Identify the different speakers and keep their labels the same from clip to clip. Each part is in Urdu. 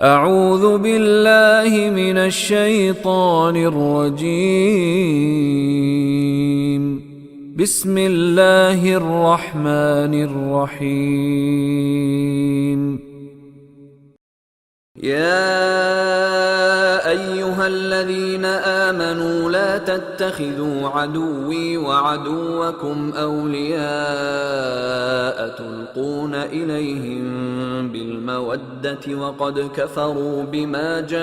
Speaker 1: أعوذ بالله من الشيطان الرجيم. بسم الله الرحمن الرحيم. يا أيها الذين آمنوا لا تتخذوا عدوي وعدوكم أولياء تلقون إليهم بالمودة وقد كفروا بما جاءكم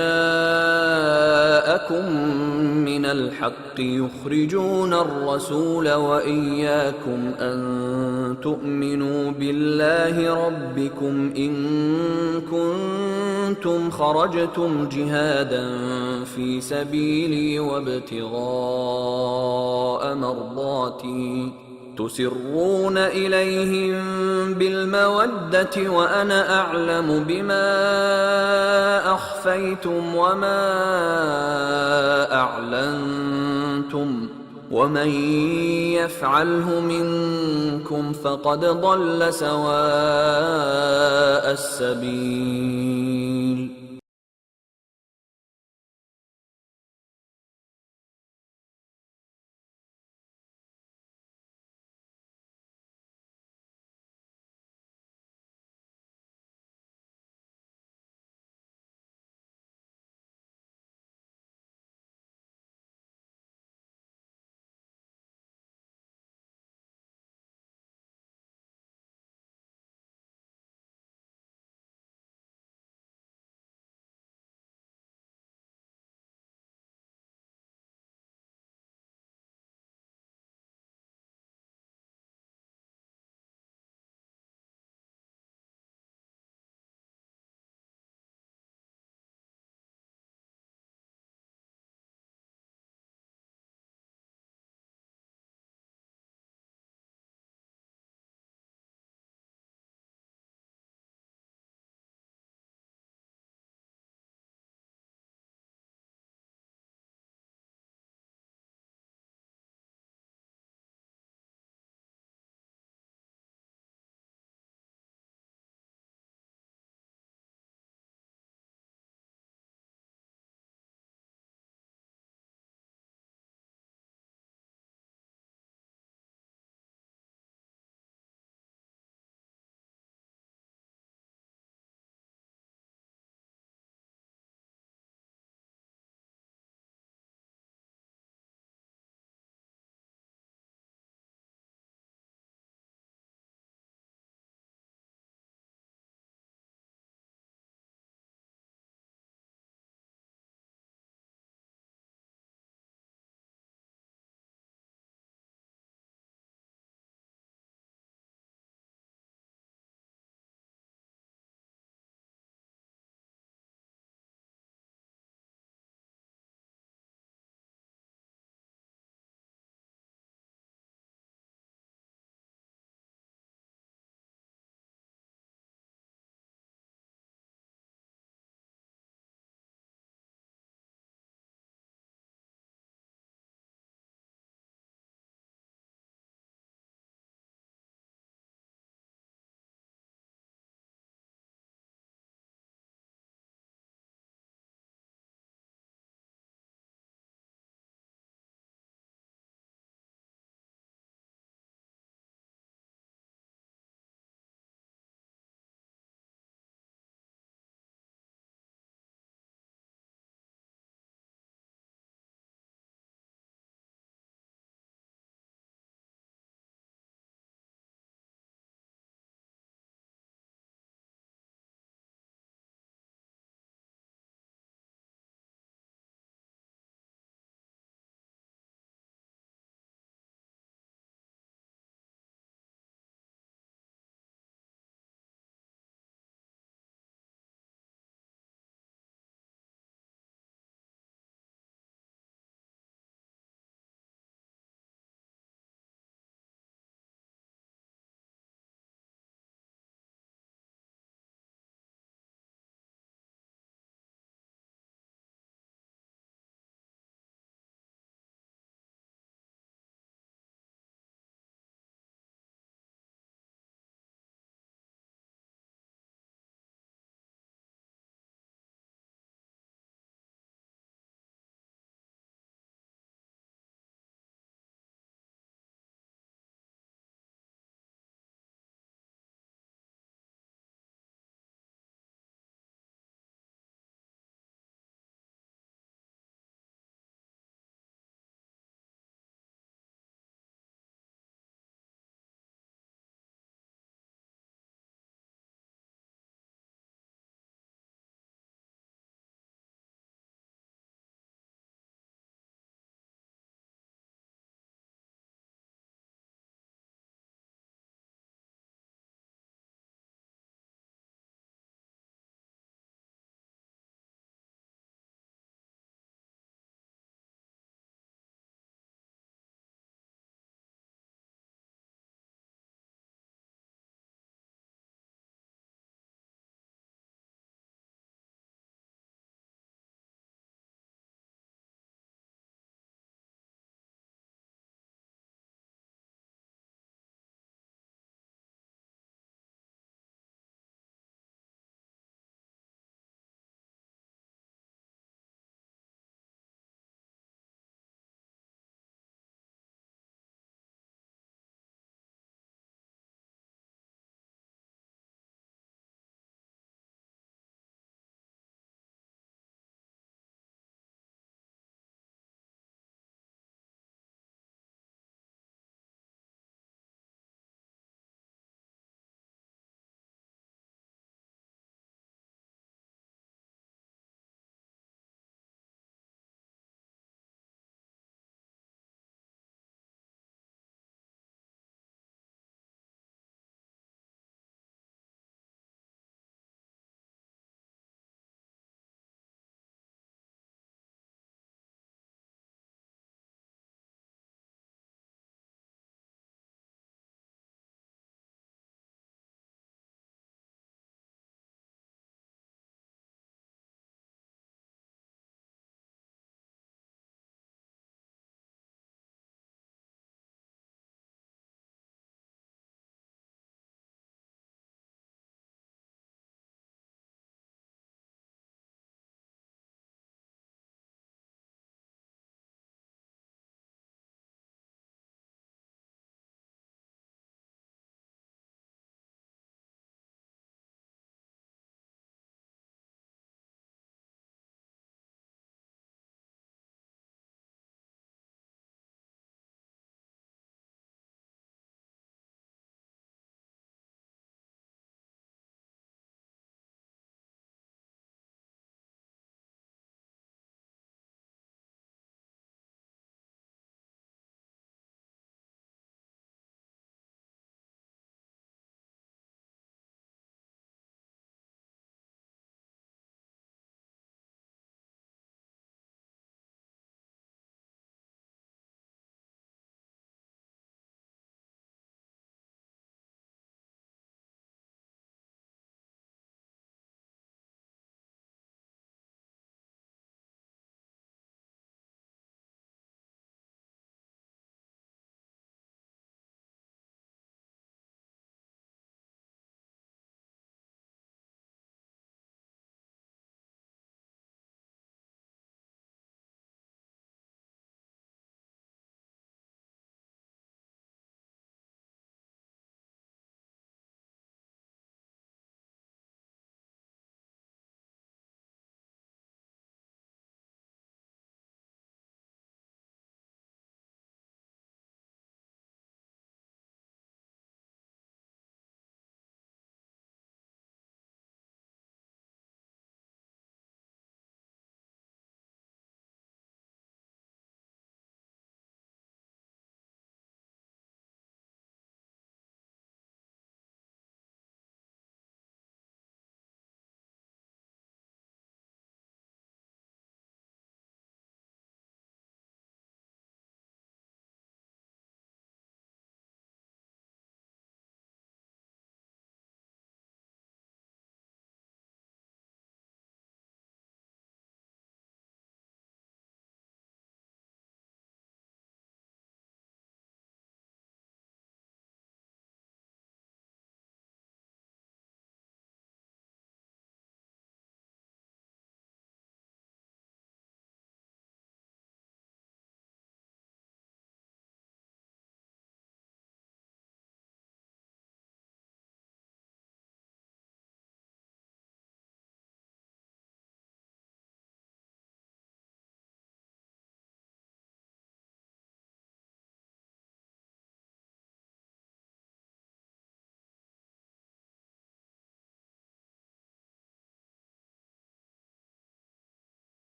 Speaker 1: من الحق يخرجون الرسول وإياكم أن تؤمنوا بالله ربكم إن كنتم خرجتم جهادا في سبيلي وابتغاء مرضاتي تسرون إليهم بالمودة وأنا أعلم بما أخفيتم وما أعلنتم ومن يفعله منكم فقد ضل سواء السبيل.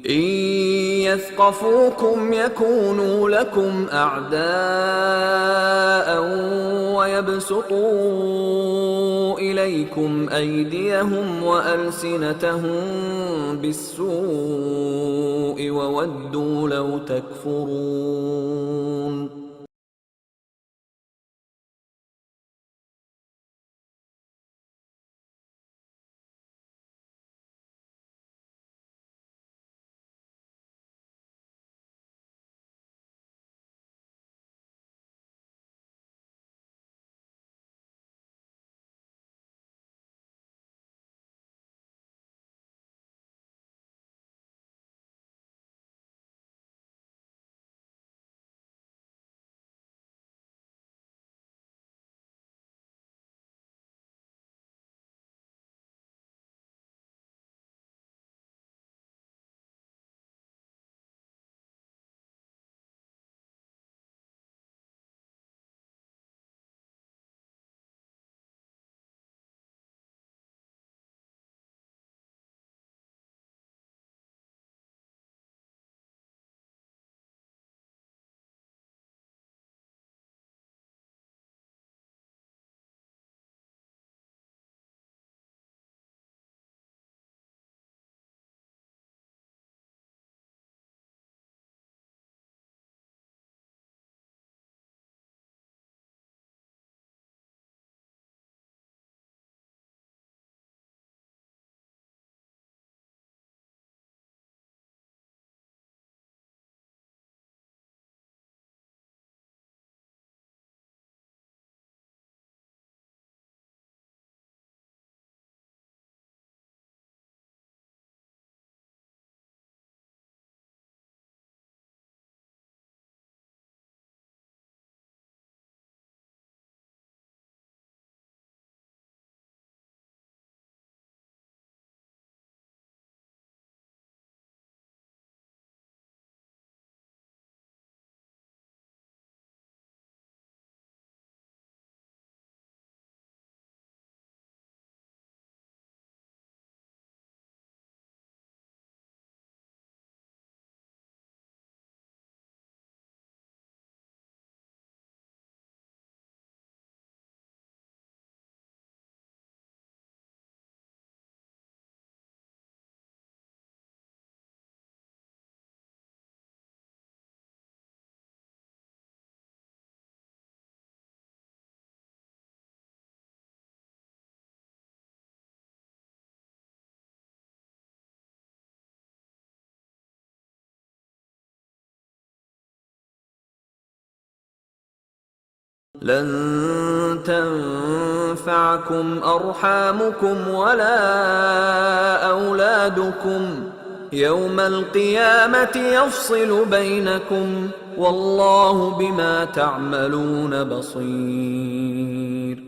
Speaker 1: إن يثقفوكم يكونوا لكم أعداء ويبسطوا إليكم أيديهم وألسنتهم بالسوء وودوا لو تكفرون. لن تنفعكم أرحامكم ولا أولادكم يوم القيامة يفصل بينكم والله بما تعملون بصير.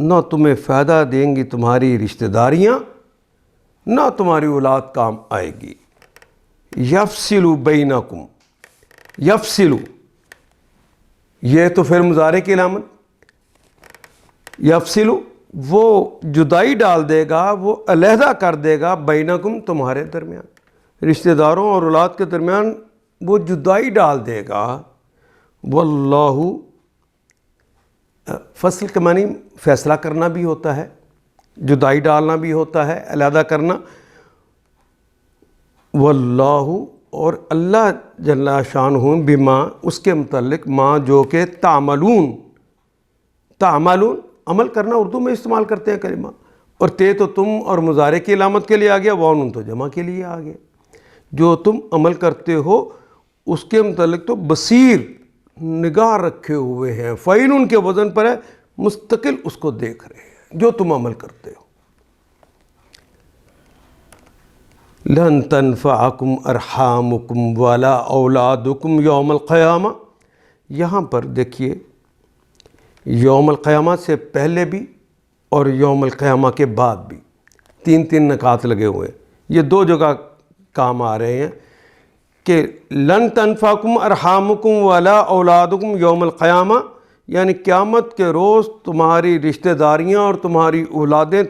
Speaker 2: نہ تمہیں فائدہ دیں گی تمہاری رشتہ داریاں، نہ تمہاری اولاد کام آئے گی۔ یفصل بینکم، یفصل یہ تو پھر مضارع کی علامت، یفصل وہ جدائی ڈال دے گا، وہ علیحدہ کر دے گا، بینکم تمہارے درمیان، رشتہ داروں اور اولاد کے درمیان وہ جدائی ڈال دے گا۔ واللہ، فصل کے معنی فیصلہ کرنا بھی ہوتا ہے، جدائی ڈالنا بھی ہوتا ہے، علیحدہ کرنا۔ واللہ، اور اللہ جل شانہ بما، اس کے متعلق، ما جو کہ تعملون، تعملون عمل کرنا اردو میں استعمال کرتے ہیں کلمہ، اور تے تو تم اور مضارع کی علامت کے لیے آ گیا، وَنُن تو جمع کے لیے آ گیا۔ جو تم عمل کرتے ہو اس کے متعلق تو بصیر، نگاہ رکھے ہوئے ہیں، فعیل کے وزن پر ہے، مستقل اس کو دیکھ رہے ہیں جو تم عمل کرتے ہو۔ لن تنفعکم ارحامکم ولا اولادکم یوم القیامہ، یہاں پر دیکھیے یوم القیامہ سے پہلے بھی اور یوم القیامہ کے بعد بھی تین تین نکات لگے ہوئے ہیں، یہ دو جگہ کام آ رہے ہیں کہ لن تنفعکم ارحامکم ولا اولادکم یوم القیامہ، یعنی قیامت کے روز تمہاری رشتہ داریاں اور تمہاری اولادیں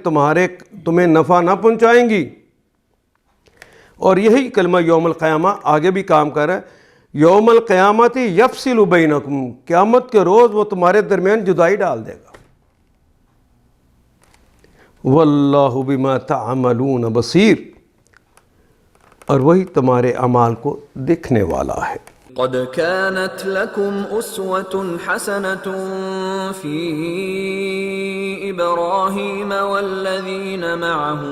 Speaker 2: تمہیں نفع نہ پہنچائیں گی۔ اور یہی کلمہ یوم القیامہ آگے بھی کام کر رہا ہے، یوم القیامت یفصل بینکم، قیامت کے روز وہ تمہارے درمیان جدائی ڈال دے گا۔ واللہ بما تعملون بصیر، اور وہی تمہارے اعمال کو دیکھنے والا ہے۔
Speaker 1: قد كانت لكم أسوة حسنة في إبراهيم والذين معه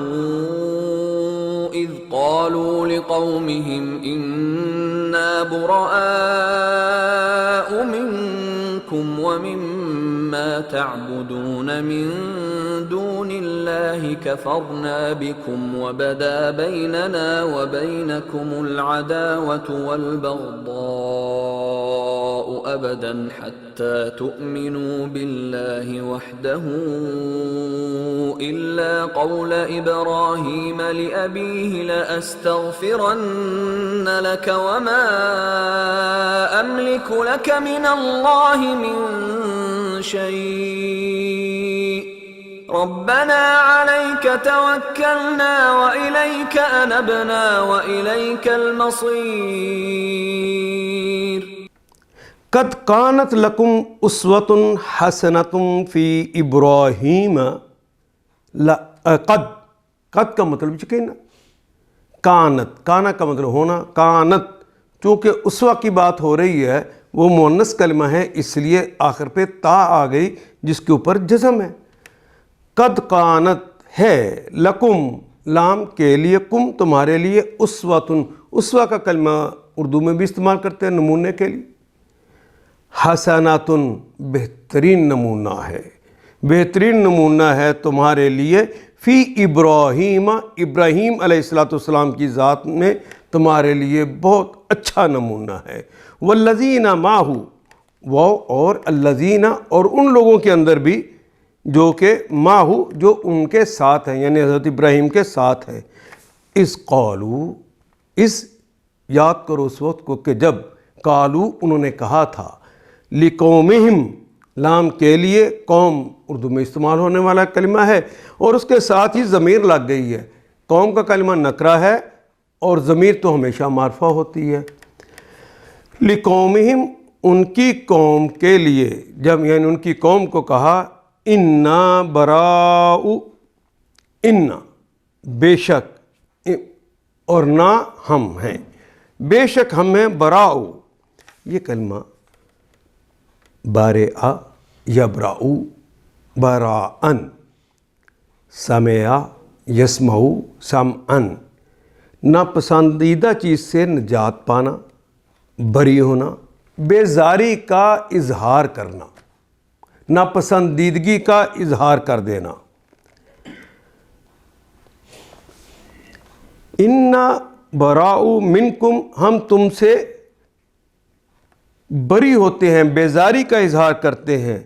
Speaker 1: إذ قالوا لقومهم إنا براء منكم ومما تعبدون من دون الله كفرنا بكم وبدا بيننا وبينكم العداوة والبغضاء أبدا حتى تؤمنوا بالله وحده إلا قول إبراهيم لأبيه لأستغفرن لك وما أملك لك من الله من شيء ربنا عليك توكلنا وإليك أنبنا وإليك المصير۔
Speaker 2: قد كانت لكم أسوة حسنة في إبراهيم، قد کا مطلب چکے نا، کانت، کانا کا مطلب ہونا، کانت چونکہ اسوہ کی بات ہو رہی ہے، وہ مؤنث کلمہ ہے، اس لیے آخر پہ تا آ گئی جس کے اوپر جزم ہے۔ قد کانت ہے، لکم لام کے لیے، کم تمہارے لیے، اسوتن، اسوہ کا کلمہ اردو میں بھی استعمال کرتے ہیں نمونے کے لیے، حسناتن بہترین نمونہ ہے، بہترین نمونہ ہے تمہارے لیے، فی ابراہیم، ابراہیم علیہ السلام کی ذات میں تمہارے لیے بہت اچھا نمونہ ہے۔ والذین معہ، وہ اور الذین، اور ان لوگوں کے اندر بھی جو کہ معہ، جو ان کے ساتھ ہیں، یعنی حضرت ابراہیم کے ساتھ ہیں۔ اس قالو، اس یاد کرو اس وقت کو کہ جب قالو انہوں نے کہا تھا، لقومہم، لام کے لیے، قوم اردو میں استعمال ہونے والا کلمہ ہے، اور اس کے ساتھ ہی ضمیر لگ گئی ہے۔ قوم کا کلمہ نکرہ ہے اور ضمیر تو ہمیشہ معرفہ ہوتی ہے۔ لقومہم، ان کی قوم کے لیے، جب یعنی ان کی قوم کو کہا، انا براء، انا بے شک، اور نہ ہم ہیں، بے شک ہم ہیں، براء یہ کلمہ بارئ یبرأ براءً، سمع یسمع سمعًا، ناپسندیدہ چیز سے نجات پانا، بری ہونا، بیزاری کا اظہار کرنا، ناپسندیدگی کا اظہار کر دینا۔ انا براء منکم، ہم تم سے بری ہوتے ہیں، بیزاری کا اظہار کرتے ہیں،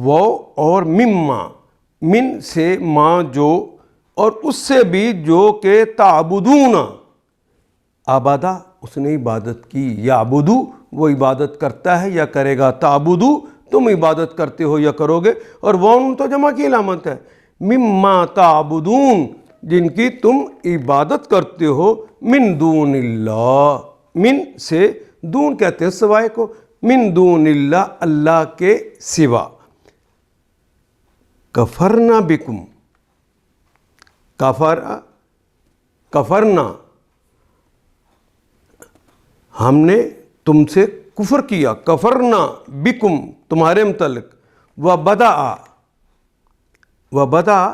Speaker 2: وہ اور مما، من سے ما جو, اور اس سے بھی جو کہ تعبدون, آبادہ اس نے عبادت کی, یعبدو وہ عبادت کرتا ہے یا کرے گا, تعبدو تم عبادت کرتے ہو یا کرو گے, اور وہ تو جمع کی علامت ہے, مما تعبدون جن کی تم عبادت کرتے ہو, من دون اللہ, من سے دون کہتے ہیں سوائے کو, من دون اللہ اللہ کے سوا. کفرنا بکم, کفرنا ہم نے تم سے کفر کیا, کفرنا بکم تمہارے متعلق, وبدأ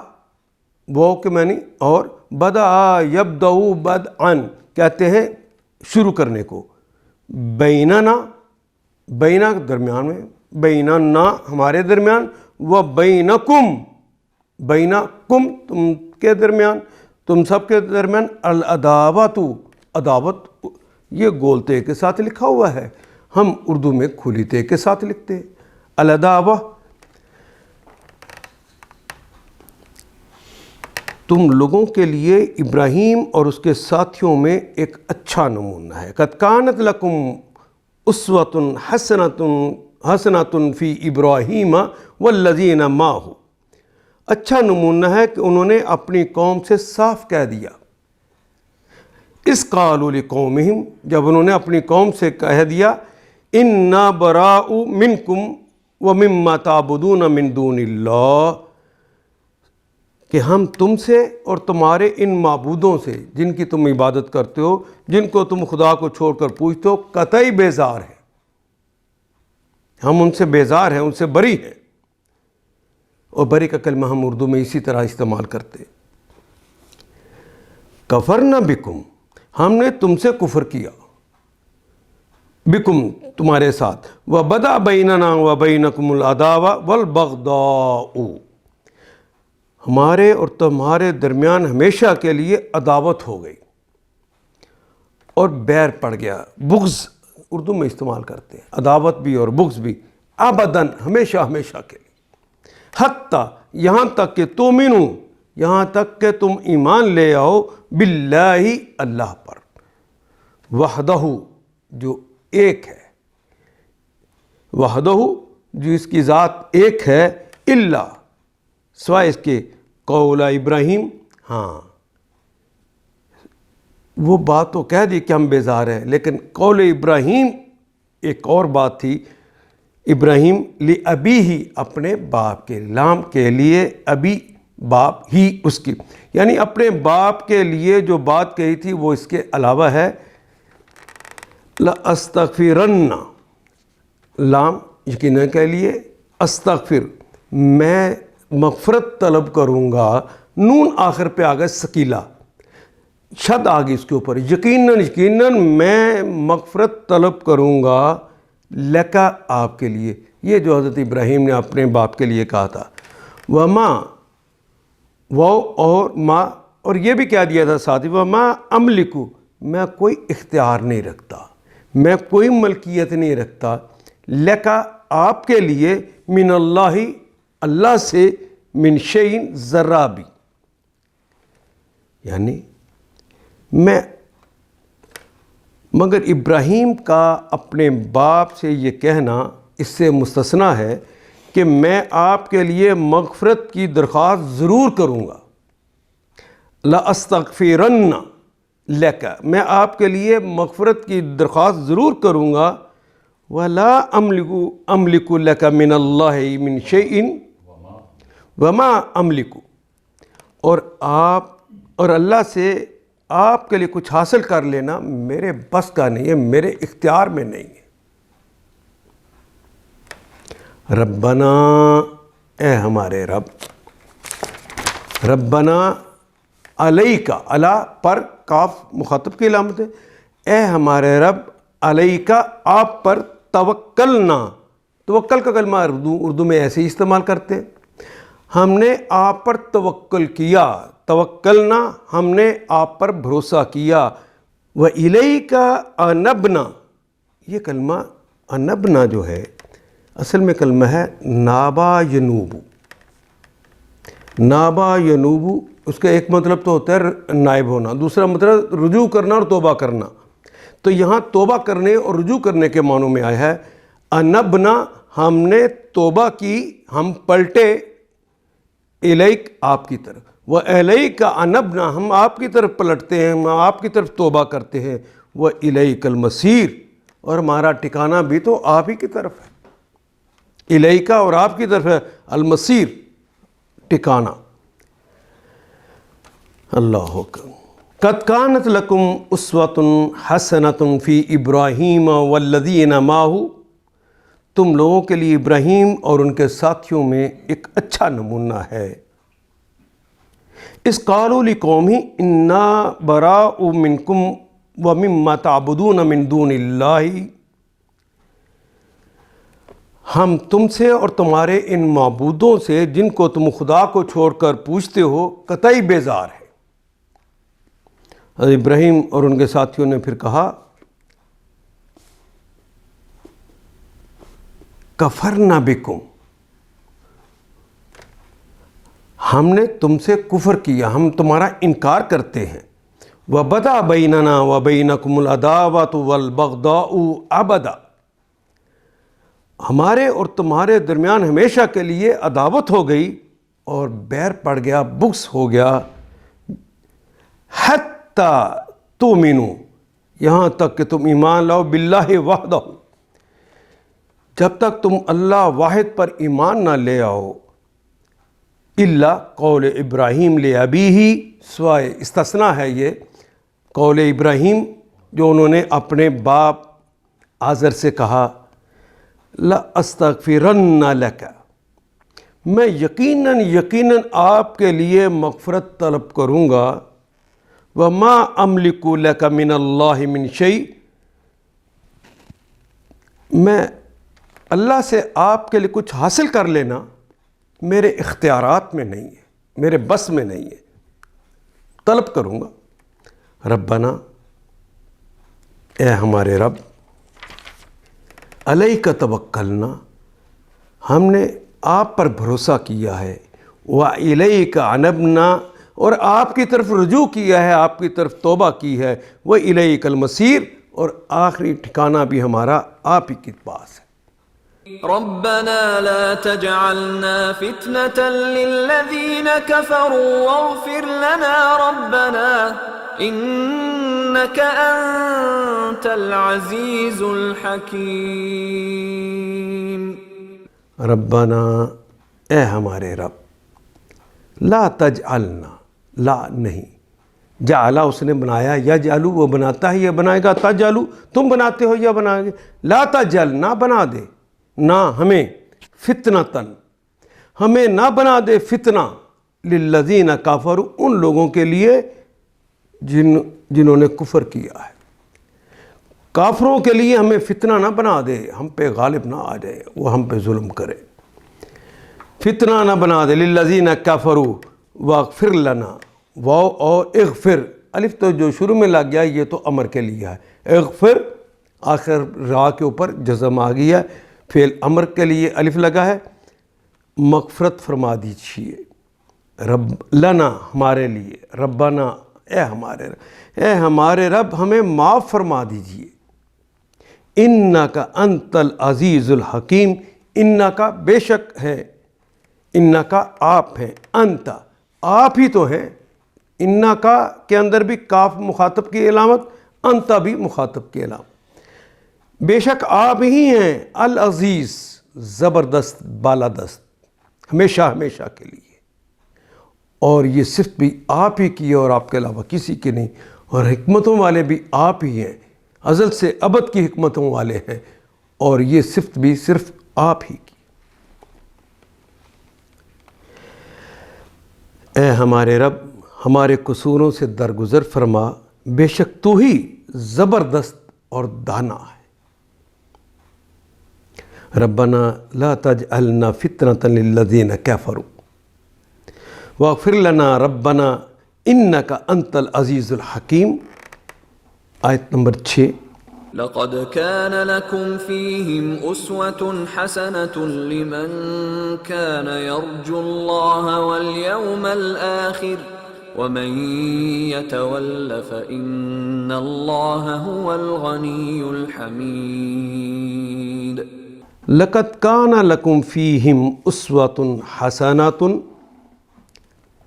Speaker 2: وہ کہ میں نے, اور بدأ یبدأ بدءا کہتے ہیں شروع کرنے کو, بیننا بینا درمیان میں, بیننا ہمارے درمیان, و بینکم بینکم تم کے درمیان, تم سب کے درمیان, العداوۃ عداوت یہ گولتے کے ساتھ لکھا ہوا ہے, ہم اردو میں کھلی تے کے ساتھ لکھتے ہیں. العداوہ تم لوگوں کے لیے ابراہیم اور اس کے ساتھیوں میں ایک اچھا نمونہ ہے. قد کانت لکم اسوۃ حسنۃ فی ابراہیم والذین معہ, اچھا نمونہ ہے کہ انہوں نے اپنی قوم سے صاف کہہ دیا. اس قالوا لقومہم جب انہوں نے اپنی قوم سے کہہ دیا, انا براء منکم ومما تعبدون من دون اللہ, کہ ہم تم سے اور تمہارے ان معبودوں سے جن کی تم عبادت کرتے ہو, جن کو تم خدا کو چھوڑ کر پوجتے ہو, قطعی بیزار ہیں, ہم ان سے بیزار ہیں, ان سے بری ہیں. اور بری کا کلمہ ہم اردو میں اسی طرح استعمال کرتے. کفرنا بکم ہم نے تم سے کفر کیا, بکم تمہارے ساتھ, وبدأ بیننا وبینکم العداوۃ والبغضاء ہمارے اور تمہارے درمیان ہمیشہ کے لیے عداوت ہو گئی اور بیر پڑ گیا. بغض اردو میں استعمال کرتے ہیں, عداوت بھی اور بغض بھی, ابداً ہمیشہ ہمیشہ کے لیے. حتیٰ یہاں تک کہ تومنو یہاں تک کہ تم ایمان لے آؤ, باللہ اللہ پر, وحدہ جو ایک ہے, وحدہ جو اس کی ذات ایک ہے, الا سوائے اس کے, قول ابراہیم ہاں وہ بات تو کہہ دی کہ ہم بیزار ہیں, لیکن قول ابراہیم ایک اور بات تھی. ابراہیم لابیہ اپنے باپ کے, لام کے لیے, ابی باپ ہی اس کی, یعنی اپنے باپ کے لیے جو بات کہی تھی وہ اس کے علاوہ ہے. لأستغفرن لام یقیناً کے لیے, استغفر میں مغفرت طلب کروں گا, نون آخر پہ آ گئے ثقیلہ, شد آ گئی اس کے اوپر, یقیناً میں مغفرت طلب کروں گا, لکا آپ کے لیے, یہ جو حضرت ابراہیم نے اپنے باپ کے لیے کہا تھا. وما وہ اور ما, اور یہ بھی کہہ دیا تھا ساتھ ہی, وما املکو میں کوئی اختیار نہیں رکھتا, میں کوئی ملکیت نہیں رکھتا, لکا آپ کے لیے, من اللہ اللہ سے, من شیء ذرہ بھی, یعنی میں, مگر ابراہیم کا اپنے باپ سے یہ کہنا اس سے مستثنا ہے کہ میں آپ کے لیے مغفرت کی درخواست ضرور کروں گا. لأستغفرن لک میں آپ کے لیے مغفرت کی درخواست ضرور کروں گا. ولا املک لک من اللہ من شیء وما املک, اور آپ اور اللہ سے آپ کے لیے کچھ حاصل کر لینا میرے بس کا نہیں ہے, میرے اختیار میں نہیں ہے. ربنا اے ہمارے رب, ربنا علیکا, علی پر کاف مخاطب کی علامت ہے, اے ہمارے رب, علیکا آپ پر, توکلنا, توکل کا کلمہ اردو میں ایسے ہی استعمال کرتے ہیں, ہم نے آپ پر توکل کیا, توکلنا ہم نے آپ پر بھروسہ کیا. وَإِلَيْكَ أَنَبْنَا یہ کلمہ انبنا جو ہے اصل میں کلمہ ہے نابا ینوبو, نابا ینوبو، اس کا ایک مطلب تو ہوتا ہے نائب ہونا، دوسرا مطلب رجوع کرنا اور توبہ کرنا. تو یہاں توبہ کرنے اور رجوع کرنے کے معنوں میں آیا ہے انبنا، ہم نے توبہ کی، ہم پلٹے، الیک، آپ کی طرف، وہ الیک انبنا، ہم آپ کی طرف پلٹتے ہیں، ہم آپ کی طرف توبہ کرتے ہیں، وہ الیک المصیر، اور ہمارا ٹھکانہ بھی تو آپ ہی کی طرف ہے. الیکا اور آپ کی طرف ہے، المصیر ٹھکانہ. اللہ اکبر. قد کانت لکم اسوۃ حسنۃ فی ابراہیم والذین معہ، تم لوگوں کے لیے ابراہیم اور ان کے ساتھیوں میں ایک اچھا نمونہ ہے. اذ قالوا لقومہ انا براء منکم ومما تعبدون من دون اللہ، ہم تم سے اور تمہارے ان معبودوں سے جن کو تم خدا کو چھوڑ کر پوجتے ہو قطعی بیزار ہے. حضرت ابراہیم اور ان کے ساتھیوں نے پھر کہا کفرنا بکم، ہم نے تم سے کفر کیا، ہم تمہارا انکار کرتے ہیں. وبدا بیننا وبینکم العداوۃ والبغضاء ابدا، ہمارے اور تمہارے درمیان ہمیشہ کے لیے عداوت ہو گئی اور بیر پڑ گیا، بغض ہو گیا. حتی تؤمنوا، یہاں تک کہ تم ایمان لاؤ، باللہ وحدہ، جب تک تم اللہ واحد پر ایمان نہ لے آؤ. الا قول ابراہیم لابیہ، سوائے استثناء ہے یہ قول ابراہیم جو انہوں نے اپنے باپ آزر سے کہا لَأَسْتَغْفِرَنَّ لَكَ، میں یقیناً آپ کے لیے مغفرت طلب کروں گا. وَمَا أَمْلِكُ لَكَ مِنَ اللَّهِ مِنْ شَيْءٍ، میں اللہ سے آپ کے لیے کچھ حاصل کر لینا میرے اختیارات میں نہیں ہے، میرے بس میں نہیں ہے، طلب کروں گا. ربنا، اے ہمارے رب، علیک توکلنا، ہم نے آپ پر بھروسہ کیا ہے. وَإِلَيْكَ عَنَبْنَا، اور آپ کی طرف رجوع کیا ہے، آپ کی طرف توبہ کی ہے. وَإِلَيْكَ الْمَصِيرُ، اور آخری ٹھکانہ بھی ہمارا آپ ہی کے پاس ہے.
Speaker 1: ربنا لا تجعلنا فتنة للذين كفروا واغفر لنا ربنا إنك أنت العزيز الحكيم.
Speaker 2: ربنا، اے ہمارے رب، لا تجعلنا، لا نہیں، جعلہ اس نے بنایا، یجعلو وہ بناتا ہے یا بنائے گا، تجعلو تم بناتے ہو یا بنائے گے. لا تجعل، نہ بنا دے، نہ ہمیں، فتنتاً ہمیں نہ بنا دے فتنہ، للذین کفروا ان لوگوں کے لیے جنہوں نے کفر کیا ہے. کافروں کے لیے ہمیں فتنہ نہ بنا دے، ہم پہ غالب نہ آ جائے، وہ ہم پہ ظلم کرے. فتنہ نہ بنا دے، للذین کفروا واغفر لنا، واو اور اغفر، الف تو جو شروع میں لگ گیا یہ تو امر کے لیے ہے. اغفر آخر را کے اوپر جزم آ گیا ہے، فعل امر کے لیے الف لگا ہے. مغفرت فرما دیجیے، رب لنا ہمارے لیے، ربنا اے ہمارے رب ہمیں معاف فرما دیجیے. انکا انت العزیز الحکیم، انکا بے شک ہے، انکا آپ ہیں، انت آپ ہی تو ہیں. انکا کے اندر بھی کاف مخاطب کی علامت، انت بھی مخاطب کی علامت. بے شک آپ ہی ہیں العزیز، زبردست، بالادست، ہمیشہ ہمیشہ کے لیے. اور یہ صرف بھی آپ ہی کی ہے اور آپ کے علاوہ کسی کی نہیں. اور حکمتوں والے بھی آپ ہی ہیں، ازل سے ابد کی حکمتوں والے ہیں، اور یہ صرف بھی صرف آپ ہی کی. اے ہمارے رب، ہمارے قصوروں سے درگزر فرما، بے شک تو ہی زبردست اور دانا ہے. ربنا لا تجعلنا فتنة للذین کفروا واغفر لنا ربنا انک انت العزیز الحکیم. آیت نمبر 6.
Speaker 1: لقد كان لكم فيهم أسوة حسنة لمن كان يرجو الله واليوم الآخر ومن يتول فإن الله هو الغني الحميد.
Speaker 2: لقد کان لکم فیہم اسوۃ حسنۃ،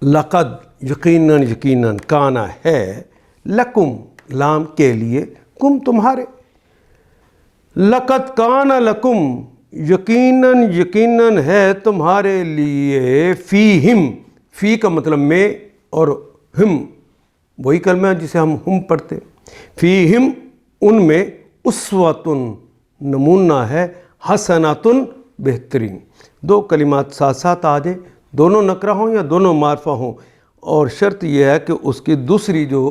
Speaker 2: لقد یقیناً کانا ہے، لکم لام کے لیے، کم تمہارے، لقد کان لکم یقیناً ہے تمہارے لیے، فیہم، فی کا مطلب میں اور ہم وہی کلمہ ہے جسے ہم پڑھتے، فیہم ان میں، اسوۃ نمونہ ہے، حسنۃ بہترین. دو کلمات ساتھ ساتھ آ جائیں، دونوں نکرہ ہوں یا دونوں معرفہ ہوں، اور شرط یہ ہے کہ اس کی دوسری جو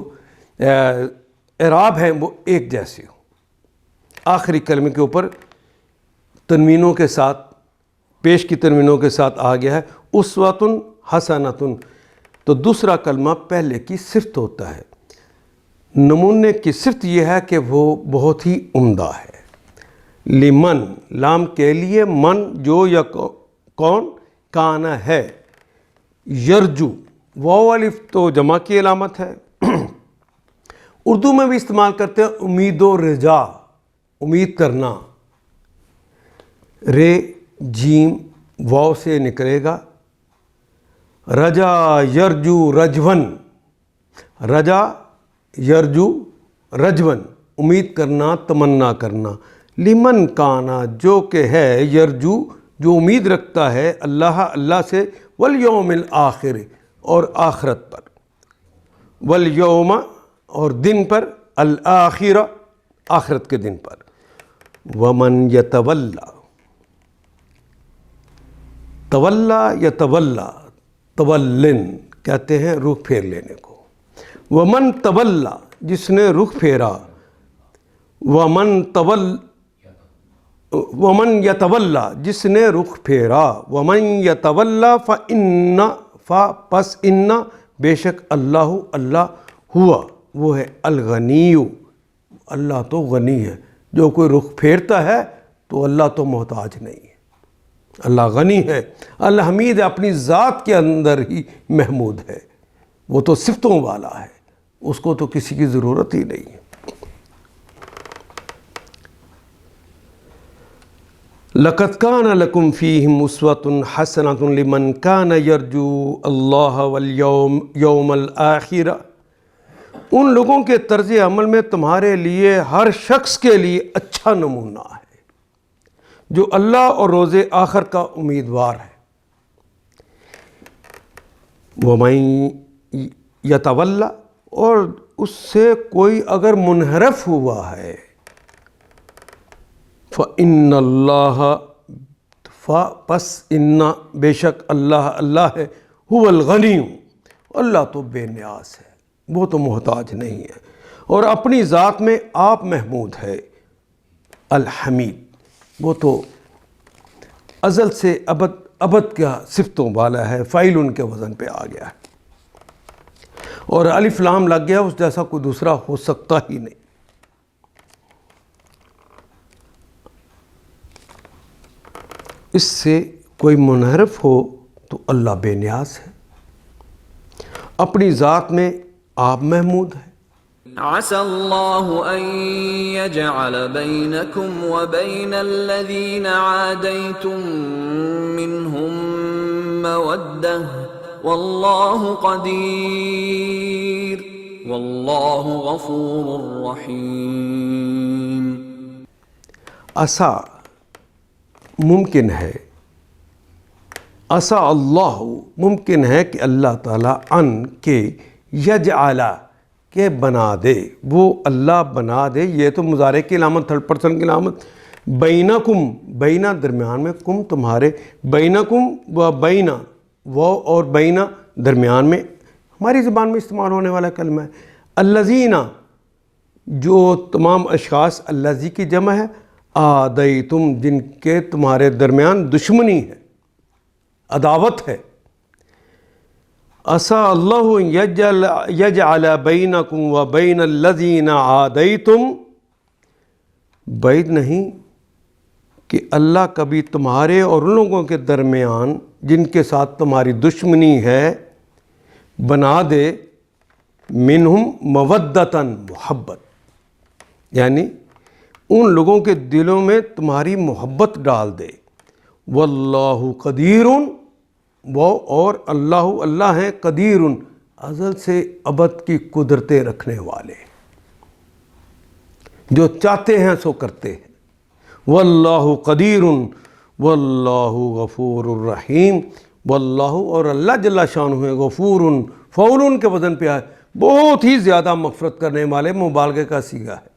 Speaker 2: اعراب ہیں وہ ایک جیسے ہوں. آخری کلمے کے اوپر تنوینوں کے ساتھ، پیش کی تنوینوں کے ساتھ آ گیا ہے اسوۃ حسنۃ، تو دوسرا کلمہ پہلے کی صفت ہوتا ہے. نمونے کی صفت یہ ہے کہ وہ بہت ہی عمدہ ہے. لمن لام کے لیے، من جو یا کون، کانا ہے، یرجو واو الف تو جمع کی علامت ہے. اردو میں بھی استعمال کرتے ہیں امید و رجا، امید کرنا، رے جیم واو سے نکلے گا، رجا یرجو رجون، رجا یرجو رجون، امید کرنا، تمنا کرنا. لمن کانا جو کہ ہے، یرجو جو امید رکھتا ہے، اللہ سے، والیوم الآخر اور آخرت پر، والیوم اور دن پر، الآخرہ آخرت کے دن پر. ومن یتولا، تولا یتولا، تولن کہتے ہیں رخ پھیر لینے کو. ومن تولا جس نے رخ پھیرا، ومن یتولا جس نے رخ پھیرا، ومن یتولا پس ان بے شک اللہ ہوا وہ ہے الغنی، اللہ تو غنی ہے. جو کوئی رخ پھیرتا ہے تو اللہ تو محتاج نہیں ہے، اللہ غنی ہے، الحمید ہے، اپنی ذات کے اندر ہی محمود ہے، وہ تو صفتوں والا ہے، اس کو تو کسی کی ضرورت ہی نہیں ہے. لقد کان لکم فیہم اسوۃ حسنۃ لمن کان یرجو اللہ والیوم الآخر. ان لوگوں کے طرز عمل میں تمہارے لیے، ہر شخص کے لیے اچھا نمونہ ہے جو اللہ اور روز آخر کا امیدوار ہے. وَمَن یتولا اور اس سے کوئی اگر منحرف ہوا ہے، فَإِنَّ اللَّهَ پس ان بے شک اللہ ہے، هو الغنی اللہ تو بے نیاز ہے، وہ تو محتاج نہیں ہے، اور اپنی ذات میں آپ محمود ہے. الحمید وہ تو ازل سے ابد کا صفتوں والا ہے، فاعل ان کے وزن پہ آ گیا ہے، اور الف لام لگ گیا، اس جیسا کوئی دوسرا ہو سکتا ہی نہیں. اس سے کوئی منحرف ہو تو اللہ بے نیاز ہے، اپنی ذات میں آپ محمود ہیں.
Speaker 1: عسى الله أن يجعل بينكم وبين الذين عاديتم منهم مودة والله قدير والله غفور رحيم.
Speaker 2: عسا ممکن ہے، عسا اللہ ممکن ہے کہ اللہ تعالیٰ ان کے یجعل کہ بنا دے، وہ اللہ بنا دے. یہ تو مضارع کی علامت، تھرڈ پرسن کی علامت. بینکم بینا درمیان میں، کم تمہارے، بینکم و بینا وہ اور بینا درمیان میں، ہماری زبان میں استعمال ہونے والا کلمہ ہے. الذین جو تمام اشخاص، الذی کی جمع ہے، عادیتم جن کے تمہارے درمیان دشمنی ہے، عداوت ہے. عسى اللہ یجعل بینکم و بین الذین عادیتم بعید نہیں کہ اللہ کبھی تمہارے اور ان لوگوں کے درمیان جن کے ساتھ تمہاری دشمنی ہے بنا دے منہم مودتاً محبت، یعنی ان لوگوں کے دلوں میں تمہاری محبت ڈال دے۔ واللہ قدیر، وہ اور اللہ ہیں قدیر، ازل سے ابد کی قدرتیں رکھنے والے، جو چاہتے ہیں سو کرتے ہیں۔ واللہ قدیر واللہ غفور الرحیم، واللہ اور اللہ جل شانہ غفور، فعول کے وزن پہ ہے، بہت ہی زیادہ مغفرت کرنے والے، مبالغے کا صیغہ ہے۔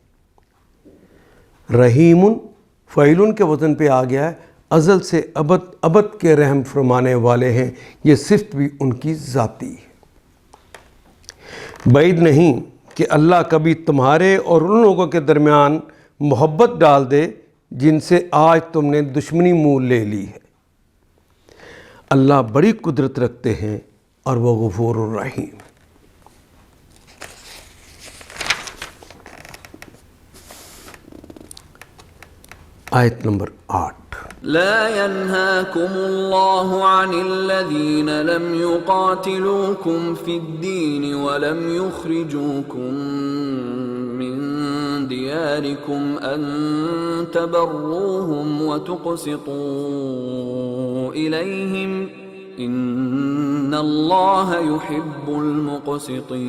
Speaker 2: رحیم فعیل کے وزن پہ آ گیا ہے، ازل سے ابد کے رحم فرمانے والے ہیں، یہ صفت بھی ان کی ذاتی ہے۔ بعید نہیں کہ اللہ کبھی تمہارے اور ان لوگوں کے درمیان محبت ڈال دے جن سے آج تم نے دشمنی مول لے لی ہے۔ اللہ بڑی قدرت رکھتے ہیں اور وہ غفور الرحیم۔ آیت نمبر 8۔
Speaker 1: لا ينهاكم الله عن الذين لم يقاتلوكم في الدين ولم يخرجوكم من دياركم أن تبروهم وتقسطوا إليهم إن الله يحب المقسطين۔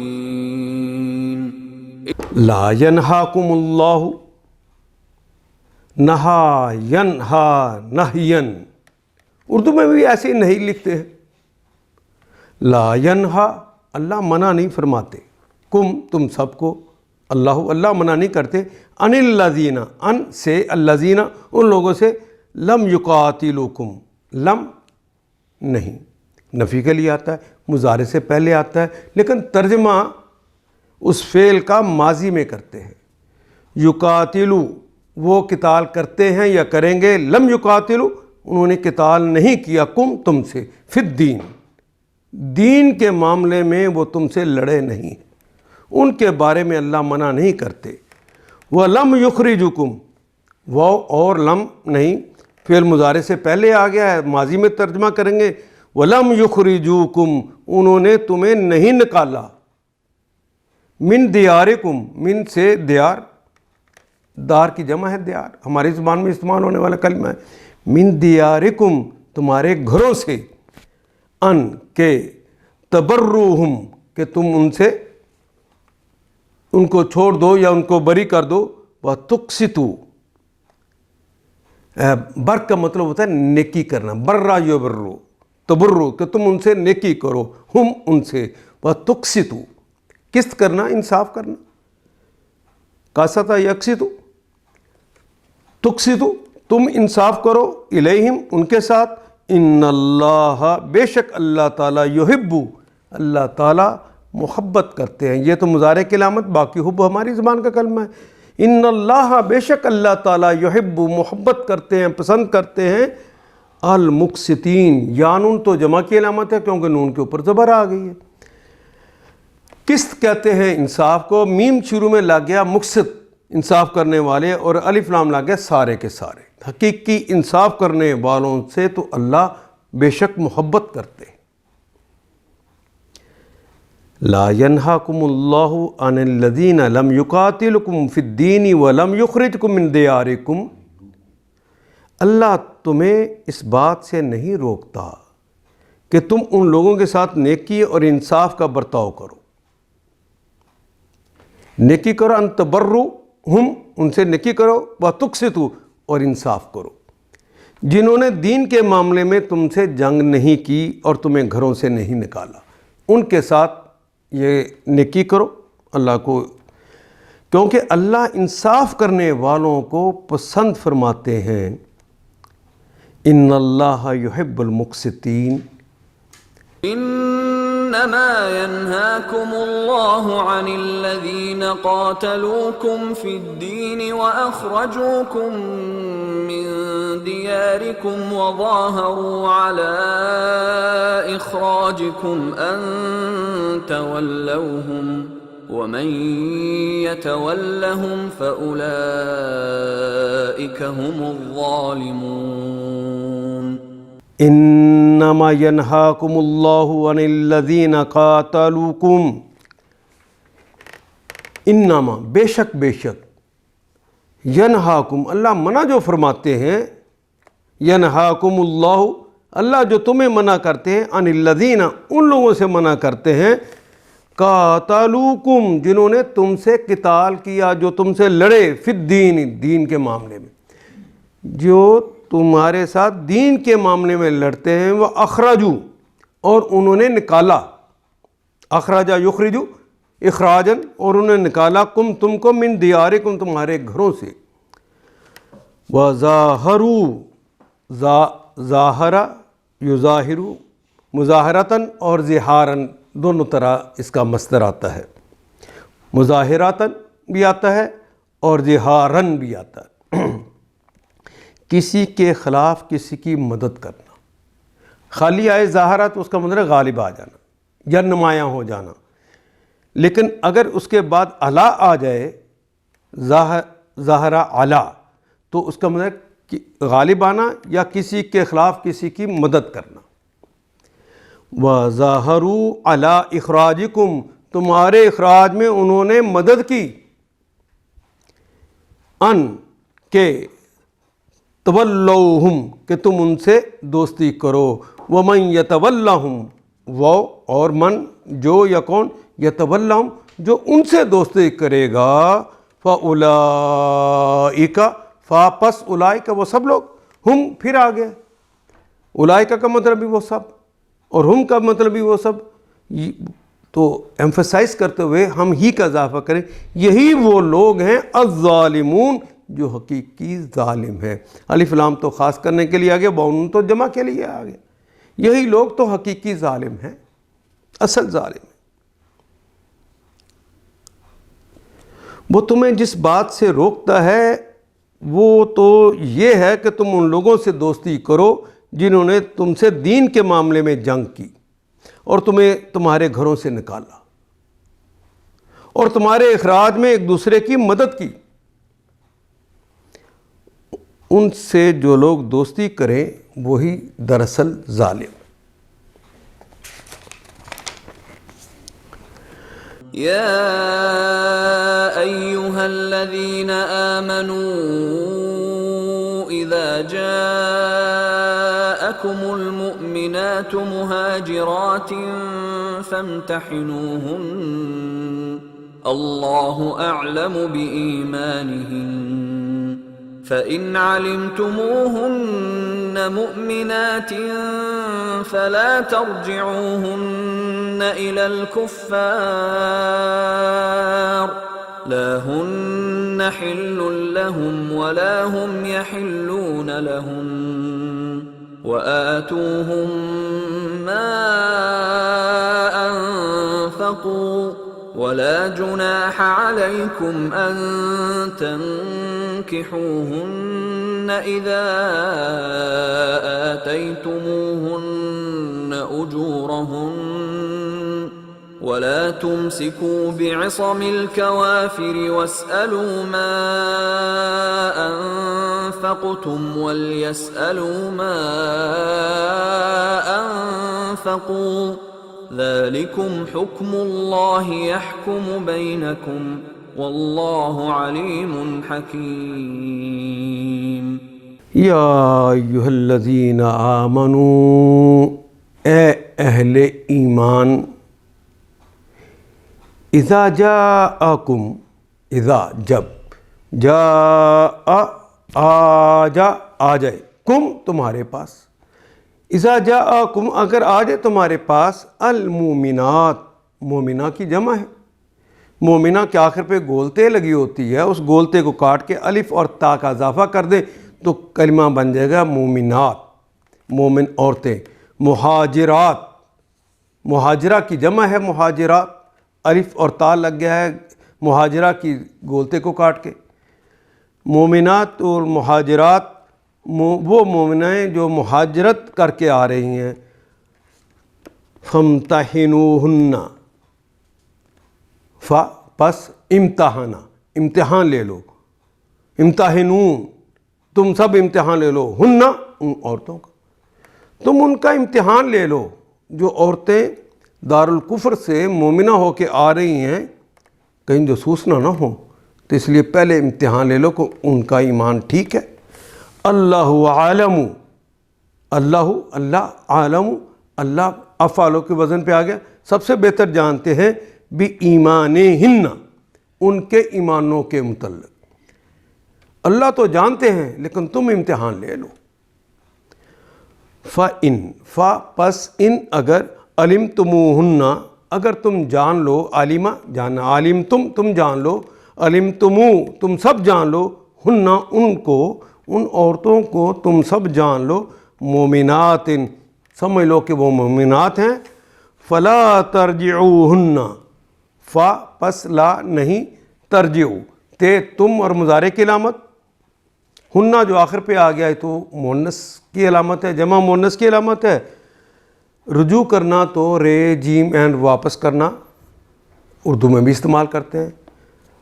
Speaker 2: لا ينهاكم الله، نہا ینہا نہین، اردو میں بھی ایسے نہیں لکھتے ہیں۔ لا ینہا، اللہ منع نہیں فرماتے، کم تم سب کو، اللہ منع نہیں کرتے، ان الذین، ان سے، الذین ان لوگوں سے، لم یقاتلوکم، لم نہیں نفی کے لیے آتا ہے، مضارع سے پہلے آتا ہے، لیکن ترجمہ اس فعل کا ماضی میں کرتے ہیں۔ یقاتلو، وہ قتال کرتے ہیں یا کریں گے، لم یقاتلو انہوں نے قتال نہیں کیا، کم تم سے، فی الدین دین کے معاملے میں وہ تم سے لڑے نہیں، ان کے بارے میں اللہ منع نہیں کرتے۔ وَلَمْ يُخْرِجُكُمْ، وہ اور لم نہیں فعل مضارع سے پہلے آ گیا ہے، ماضی میں ترجمہ کریں گے۔ وَلَمْ يُخْرِجُوكُمْ انہوں نے تمہیں نہیں نکالا، من دیارکم، من سے دیار، دار کی جمع ہے دیار، ہماری زبان میں استعمال ہونے والا کلمہ ہے، من دیارکم تمہارے گھروں سے، ان کے، تبروہم کہ تم ان سے ان کو چھوڑ دو یا ان کو بری کر دو، وَتُقْسِطُوا، بر کا مطلب ہوتا ہے نیکی کرنا، برا یبرو، تبرو کہ تم ان سے نیکی کرو، ہم ان سے، وَتُقْسِطُوا قسط کرنا، انصاف کرنا، قسط یقسط، تقسطوا تم انصاف کرو، الیہم ان کے ساتھ، ان اللہ بے شک اللہ تعالیٰ، یحب اللہ تعالیٰ محبت کرتے ہیں، یہ تو مضارع کی علامت، باقی حب ہماری زبان کا کلمہ ہے۔ ان اللہ بے شک اللہ تعالیٰ، یحب محبت کرتے ہیں، پسند کرتے ہیں، المقسطین، یا نون تو جمع کی علامت ہے کیونکہ نون کے اوپر زبر آ گئی ہے۔ قسط کہتے ہیں انصاف کو، میم شروع میں لگ گیا مقسط انصاف کرنے والے، اور الف لام لگ گیا سارے کے سارے، حقیقی انصاف کرنے والوں سے تو اللہ بے شک محبت کرتے ہیں۔ لا ینہاکم اللہ عن الذین لم یقاتلکم فی الدین ولم یخرجکم من دیارکم، اللہ تمہیں اس بات سے نہیں روکتا کہ تم ان لوگوں کے ساتھ نیکی اور انصاف کا برتاؤ کرو، نیکی کرو، ان تبرو ہم ان سے نیکی کرو، وتقسطوا اور انصاف کرو، جنہوں نے دین کے معاملے میں تم سے جنگ نہیں کی اور تمہیں گھروں سے نہیں نکالا، ان کے ساتھ یہ نیکی کرو اللہ کو، کیونکہ اللہ انصاف کرنے والوں کو پسند فرماتے ہیں۔ ان اللہ یحب المقسطین،
Speaker 1: انما ينهاكم الله عن الذين قاتلوكم في الدين واخرجوكم من دياركم وظاهروا على اخراجكم ان تولوهم ومن يتولهم فأولئك هم الظالمون
Speaker 2: انما ینہاکم اللہ عن الذین قاتلوکم، انما بے شک ینہاکم اللہ منع جو فرماتے ہیں، ینہاکم اللہ اللہ جو تمہیں منع کرتے ہیں، عن الذین ان لوگوں سے منع کرتے ہیں، قاتلوکم جنہوں نے تم سے قتال کیا، جو تم سے لڑے، فی الدین دین کے معاملے میں، جو تمہارے ساتھ دین کے معاملے میں لڑتے ہیں، وہ اخرجو اور انہوں نے نکالا، اخرجا یخرجو اخراجن اور انہوں نے نکالا، تم کو من دیارکم تمہارے گھروں سے، وظاہروا ظاہرہ یظاہرو مظاہرتاً اور ظہاراً دونوں طرح اس کا مصدر آتا ہے، مظاہراتاً بھی آتا ہے اور ظہاراً بھی آتا ہے، کسی کے خلاف کسی کی مدد کرنا، خالی آئے ظاہرہ تو اس کا مطلب غالب آ جانا یا نمایاں ہو جانا، لیکن اگر اس کے بعد علا آ جائے ظاہرہ علا تو اس کا مطلب غالب آنا یا کسی کے خلاف کسی کی مدد کرنا۔ وَظَاهَرُوا عَلَىٰ إِخْرَاجِكُمْ تمہارے اخراج میں انہوں نے مدد کی، ان کہ تولوہم کہ تم ان سے دوستی کرو، وَمَن يَتَوَلَّهُمْ وہ اور من جو یا کون یتولہم جو ان سے دوستی کرے گا، فَأُولَئِكَ پس اولئک وہ سب لوگ، ہم پھر آگے اولئک کا مطلب بھی وہ سب اور ہم کا مطلب بھی وہ سب، تو ایمفسائز کرتے ہوئے ہم ہی کا اضافہ کریں، یہی وہ لوگ ہیں الظالمون جو حقیقی ظالم ہیں۔ الف لام تو خاص کرنے کے لیے آگے، باؤن تو جمع کے لیے آگے، یہی لوگ تو حقیقی ظالم ہیں، اصل ظالم ہیں۔ وہ تمہیں جس بات سے روکتا ہے وہ تو یہ ہے کہ تم ان لوگوں سے دوستی کرو جنہوں نے تم سے دین کے معاملے میں جنگ کی اور تمہیں تمہارے گھروں سے نکالا اور تمہارے اخراج میں ایک دوسرے کی مدد کی، ان سے جو لوگ دوستی کریں وہی دراصل ظالم۔
Speaker 1: يا أيها الذين آمنوا إذا جاءكم المؤمنات مهاجرات فامتحنوهن الله أعلم بإيمانهن فإن علمتموهن مؤمنات فلا ترجعوهن إلى الكفار لا هن حل لهم ولا هم يحلون لهم وآتوهم ما أنفقوا ولا جناح عليكم أن تنكحوهن إذا آتيتموهن أجورهن ولا تمسكوا بعصم الكوافر واسألوا ما أنفقتم وليسألوا ما أنفقوا ذلكم حكم الله يحكم بينكم والله عليم حكيم۔
Speaker 2: یا ایھا الذین آمنوا اے اہل ایمان، اذا جاءکم اذا جب جاء آ جائے کم تمہارے پاس، اذا جاءکم اگر آ جائے تمہارے پاس، المومنات مومنہ کی جمع ہے، مومنہ کے آخر پہ گولتے لگی ہوتی ہے، اس گولتے کو کاٹ کے الف اور تا کا اضافہ کر دیں تو کلمہ بن جائے گا مومنات، مومن عورتیں۔ مہاجرات مہاجرہ کی جمع ہے، مہاجرات الف اور تا لگ گیا ہے مہاجرہ کی گولتے کو کاٹ کے۔ مومنات اور مہاجرات وہ مومنائیں جو مہاجرت کر کے آ رہی ہیں، فامتحنوہن پس امتحانہ، امتحان لے لو، امتحنون، تم سب امتحان لے لو، ہن ان عورتوں کا، تم ان کا امتحان لے لو جو عورتیں دارالکفر سے مومنہ ہو کے آ رہی ہیں، کہیں جاسوس نہ ہو، تو اس لیے پہلے امتحان لے لو کہ ان کا ایمان ٹھیک ہے۔ اللہ عالم، اللہ عالم، اللہ افعالوں کے وزن پہ آ گیا، سب سے بہتر جانتے ہیں بھی ایمانہن، ان کے ایمانوں کے متعلق۔ اللہ تو جانتے ہیں لیکن تم امتحان لے لو۔ پس ان اگر علمتموہن، اگر تم جان لو، عالمہ جاننا، عالم تم جان لو، علمتمو تم سب جان لو، ہن ان کو، ان عورتوں کو تم سب جان لو، مومنات سمجھ لو کہ وہ مومنات ہیں، فلا ترجعوہن، پس لا نہیں، ترجعو تے تم اور مضارع کی علامت، ہنہ جو آخر پہ آ گیا ہے تو مؤنث کی علامت ہے، جمع مؤنث کی علامت ہے۔ رجوع کرنا تو رے جیم اینڈ واپس کرنا، اردو میں بھی استعمال کرتے ہیں۔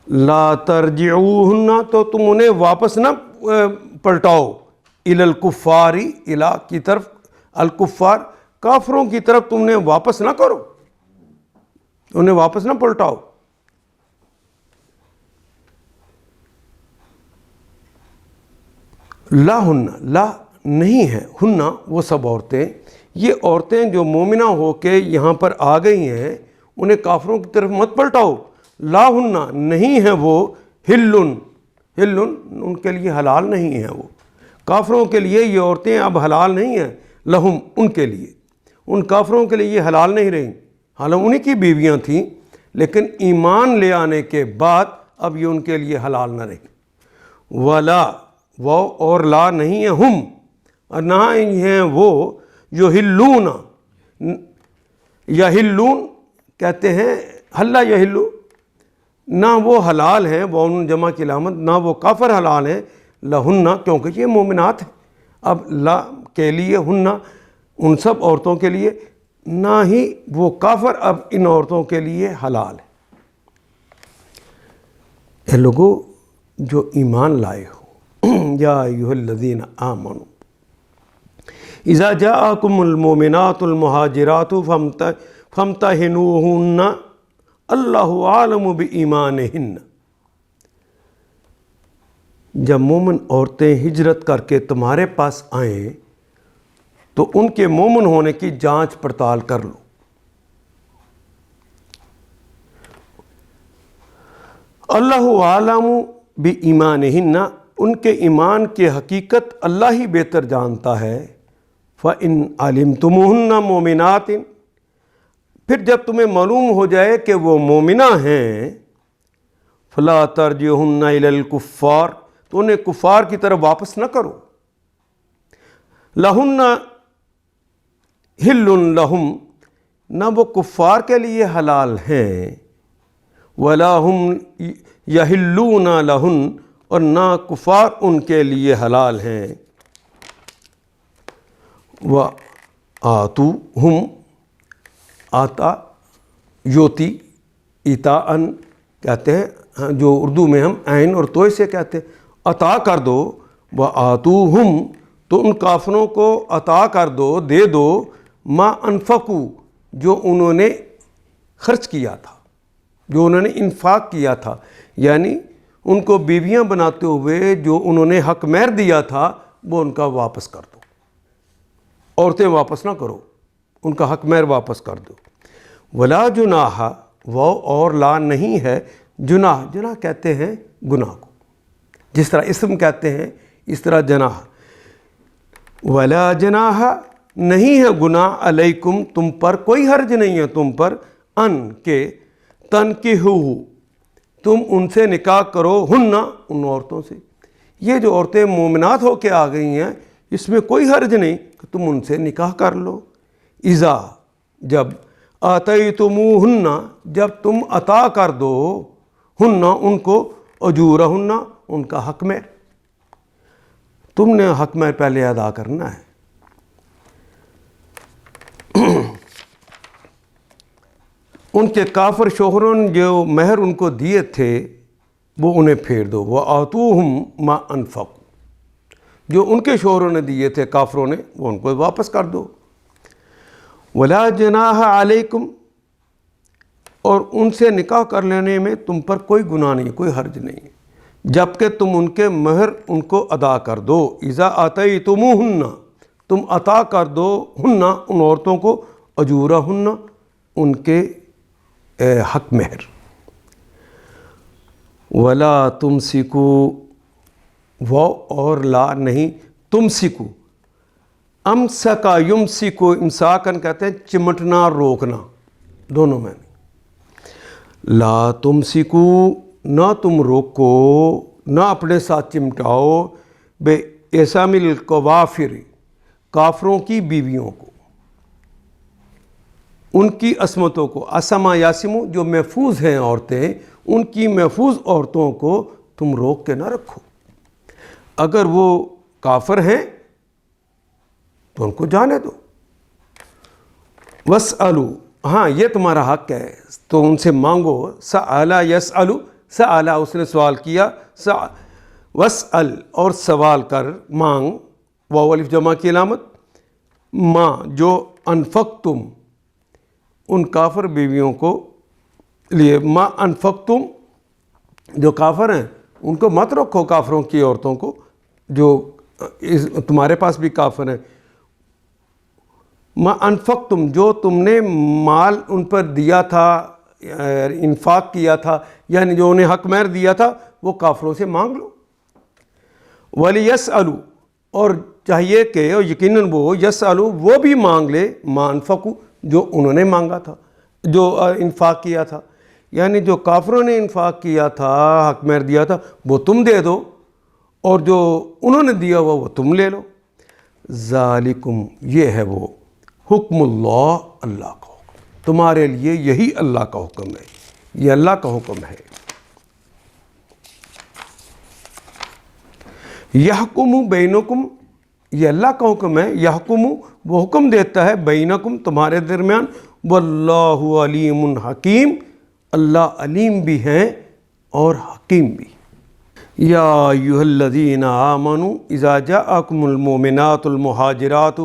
Speaker 2: لا ترجعوہن تو تم انہیں واپس نہ پلٹاؤ، الی الکفار، الی کی طرف، الکفار کافروں کی طرف تم نے واپس نہ کرو، انہیں واپس نہ پلٹاؤ۔ لا ہن، لا نہیں ہے، ہن وہ سب عورتیں، یہ عورتیں جو مومنہ ہو کے یہاں پر آ گئی ہیں، انہیں کافروں کی طرف مت پلٹاؤ۔ لا ہن نہیں ہے وہ، ہلن ان کے لیے حلال نہیں ہے، وہ کافروں کے لیے یہ عورتیں اب حلال نہیں ہیں، لہم ان کے لیے، ان کافروں کے لیے یہ حلال نہیں رہیں، حالانکہ انہی کی بیویاں تھیں لیکن ایمان لے آنے کے بعد اب یہ ان کے لیے حلال نہ رہیں۔ ولا وہ اور لا نہیں ہے، ہم اور نہ ہیں وہ، یحلون، یحلون کہتے ہیں حلہ یحلو، نہ وہ حلال ہیں، وہ ان جمع کی علامت، نہ وہ کافر حلال ہیں، لہن کیونکہ یہ مومنات ہیں۔ اب لا کے لیے، ہن ان سب عورتوں کے لیے، نہ ہی وہ کافر اب ان عورتوں کے لیے حلال ہے۔ اے لوگو جو ایمان لائے ہو، یا ایھا الذین آمنوا اذا جاءکم المؤمنات المہاجرات فامتحنوہن اللہ عالم بایمانہن، جب مومن عورتیں ہجرت کر کے تمہارے پاس آئیں تو ان کے مومن ہونے کی جانچ پڑتال کر لو۔ اللہ عالم بایمانہن، ان کے ایمان کی حقیقت اللہ ہی بہتر جانتا ہے۔ فَإِنْ عَلِمْتُمُوهُنَّ مُؤْمِنَاتٍ، پھر جب تمہیں معلوم ہو جائے کہ وہ مومنہ ہیں، فَلَا تَرْجِعُوهُنَّ إِلَى الْكُفَّارِ، تو انہیں کفار کی طرف واپس نہ کرو۔ لَهُنَّ حِلٌّ لَهُمْ، نہ وہ کفار کے لیے حلال ہیں، وَلَا هُمْ يَحِلُّونَ لَهُنَّ، اور نہ کفار ان کے لیے حلال ہیں۔ وَآتُوهُمْ، آتا یوتی، ایتاءً کہتے ہیں، جو اردو میں ہم عین اور توئے سے کہتے ہیں، عطا کر دو۔ وَآتُوهُمْ، تو ان کافروں کو عطا کر دو، دے دو، ما انفقوا، جو انہوں نے خرچ کیا تھا، جو انہوں نے انفاق کیا تھا، یعنی ان کو بیویاں بناتے ہوئے جو انہوں نے حق مہر دیا تھا وہ ان کا واپس کر دو۔ عورتیں واپس نہ کرو، ان کا حق مہر واپس کر دو۔ ولا جناح، وہ اور لا نہیں ہے، جناح، جناح کہتے ہیں گناہ کو، جس طرح اسم کہتے ہیں اس طرح جناح۔ ولا جناح، نہیں ہے گناہ، علیکم، تم پر کوئی حرج نہیں ہے تم پر، ان کے تنکحوا، تم ان سے نکاح کرو، ہن ان عورتوں سے، یہ جو عورتیں مومنات ہو کے آ گئی ہیں اس میں کوئی حرج نہیں کہ تم ان سے نکاح کر لو۔ اذا، جب، آتیتموہن، جب تم عطا کر دو، ہن ان کو، اجورہن، ان کا حق مہر، تم نے حق مہر پہلے ادا کرنا ہے۔ ان کے کافر شوہروں نے جو مہر ان کو دیے تھے وہ انہیں پھیر دو، وَآتُوهُمْ مَا أَنفَقُوا، جو ان کے شوہروں نے دیے تھے کافروں نے وہ ان کو واپس کر دو۔ وَلَا جُنَاحَ عَلَيْكُمْ، اور ان سے نکاح کر لینے میں تم پر کوئی گناہ نہیں، کوئی حرج نہیں، جبکہ تم ان کے مہر ان کو ادا کر دو۔ اذا آتیتموہن، تم عطا کر دو ہن ان عورتوں کو، اجورہن ان کے حق مہر۔ ولا تمسکوا، وہ اور لا نہیں، تمسکوا، امسکا یمسکو، امساکن کہتے ہیں چمٹنا روکنا، دونوں میں لا تمسکو، نہ تم روکو، نہ اپنے ساتھ چمٹاؤ، بے اسام القوافر، کافروں کی بیویوں کو، ان کی عصمتوں کو، اسما یاسمو جو محفوظ ہیں عورتیں، ان کی محفوظ عورتوں کو تم روک کے نہ رکھو۔ اگر وہ کافر ہیں تو ان کو جانے دو۔ وَاسْأَلُوا، ہاں یہ تمہارا حق ہے تو ان سے مانگو۔ سأل یسأل، سأل اس نے سوال کیا، واسأل اور سوال کر، مانگ، واو الف جمع کی علامت، ما جو انفقتم ان کافر بیویوں کو لیے، ما انفقتم جو کافر ہیں ان کو مت رکھو، کافروں کی عورتوں کو جو تمہارے پاس بھی کافر ہیں۔ ما انفقتم جو تم نے مال ان پر دیا تھا، انفاق کیا تھا، یعنی جو انہیں حق مہر دیا تھا وہ کافروں سے مانگ لو۔ وَلِيَسْأَلُوا، اور چاہیے کہ یقیناً وہ یسألوا وہ بھی مانگ لے، ما انفقوا جو انہوں نے مانگا تھا، جو انفاق کیا تھا، یعنی جو کافروں نے انفاق کیا تھا، حق مہر دیا تھا وہ تم دے دو، اور جو انہوں نے دیا ہوا وہ تم لے لو۔ ذالکم، یہ ہے وہ حکم اللہ، اللہ کا حکم، تمہارے لیے یہی اللہ کا حکم ہے، یہ اللہ کا حکم ہے۔ یحکم بینکم، یہ اللہ کا حکم ہے، یحکم وہ حکم دیتا ہے، بینکم تمہارے درمیان، واللہ علیم حکیم، اللہ علیم بھی ہیں اور حکیم بھی۔ یا ایھا الذین آمنوا اذا جاءکم المؤمنات المہاجرات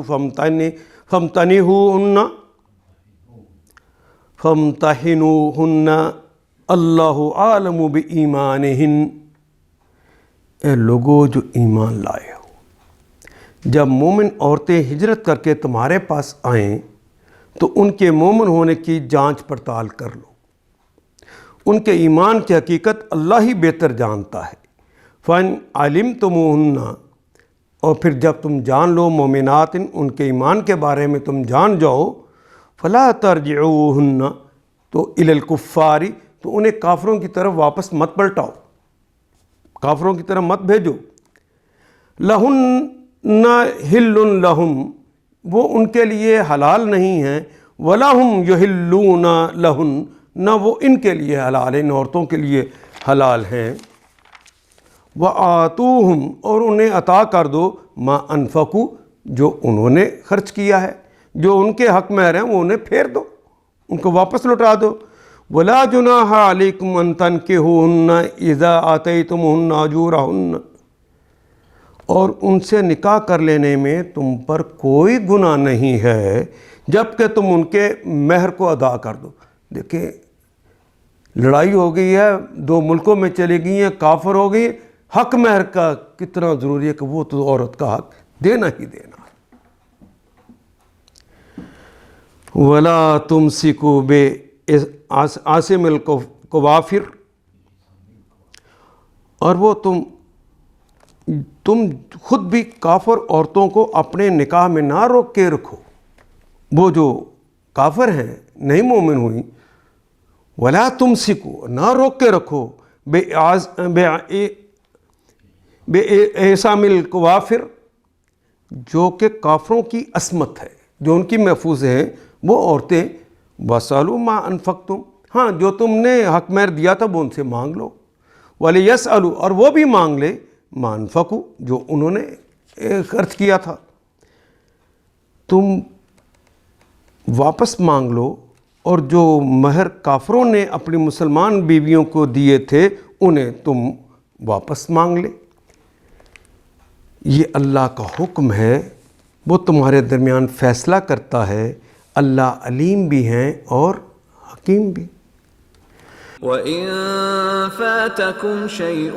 Speaker 2: فامتحنوہن اللہ عالم بایمانہن، اے لوگو جو ایمان لائے ہو، جب مومن عورتیں ہجرت کر کے تمہارے پاس آئیں تو ان کے مومن ہونے کی جانچ پڑتال کر لو، ان کے ایمان کی حقیقت اللہ ہی بہتر جانتا ہے۔ فَإِنْ عَلِمْتُمُوهُنَّ، اور پھر جب تم جان لو مومنات ان کے ایمان کے بارے میں تم جان جاؤ، فَلَا تَرْجِعُوهُنَّ، تو إِلَى الْكُفَّارِ، تو انہیں کافروں کی طرف واپس مت پلٹاؤ، کافروں کی طرف مت بھیجو۔ لَهُنَّ حِلٌّ لَهُمْ، وہ ان کے لیے حلال نہیں ہیں، وَلَا هُمْ يُحِلُّونَ لَهُنَّ، نہ وہ ان کے لیے حلال ہیں، ان عورتوں کے لیے حلال ہیں۔ وَآتُوهُمْ، اور انہیں عطا کر دو، ما انفقوا، جو انہوں نے خرچ کیا ہے، جو ان کے حق مہر ہیں وہ انہیں پھیر دو، ان کو واپس لوٹا دو۔ وَلَا جُنَاحَ عَلَيْكُمْ أَن تَنكِحُوهُنَّ إِذَا آتَيْتُمُوهُنَّ أُجُورَهُنَّ، اور ان سے نکاح کر لینے میں تم پر کوئی گناہ نہیں ہے جب کہ تم ان کے مہر کو ادا کر دو۔ دیکھیں لڑائی ہو گئی ہے، دو ملکوں میں چلی گئی ہیں، کافر ہو گئی، حق مہر کا کتنا ضروری ہے کہ وہ تو عورت کا حق دینا ہی دینا۔ وَلَا تُمْسِكُوا بِعَصَمِ الْقَوَافِرِ، اور وہ تم خود بھی کافر عورتوں کو اپنے نکاح میں نہ روک کے رکھو، وہ جو کافر ہیں نہیں مومن ہوئی، وَلَا تُمْسِكُوا، نہ روک کے رکھو، بِعِصَامِ الْقَوَافِرِ، جو کہ کافروں کی عصمت ہے، جو ان کی محفوظ ہیں وہ عورتیں۔ وَاسْأَلُوا مَا أَنفَقْتُمْ، ہاں جو تم نے حق مہر دیا تھا وہ ان سے مانگ لو۔ وَلِيَسْأَلُوا، اور وہ بھی مانگ لے، مَا أَنفَقُوا، جو انہوں نے خرچ کیا تھا۔ تم واپس مانگ لو اور جو مہر کافروں نے اپنی مسلمان بیویوں کو دیے تھے انہیں تم واپس مانگ لے۔ یہ اللہ کا حکم ہے، وہ تمہارے درمیان فیصلہ کرتا ہے، اللہ علیم بھی ہیں اور حکیم بھی۔
Speaker 1: وَإِن فَاتَكُمْ شَيْءٌ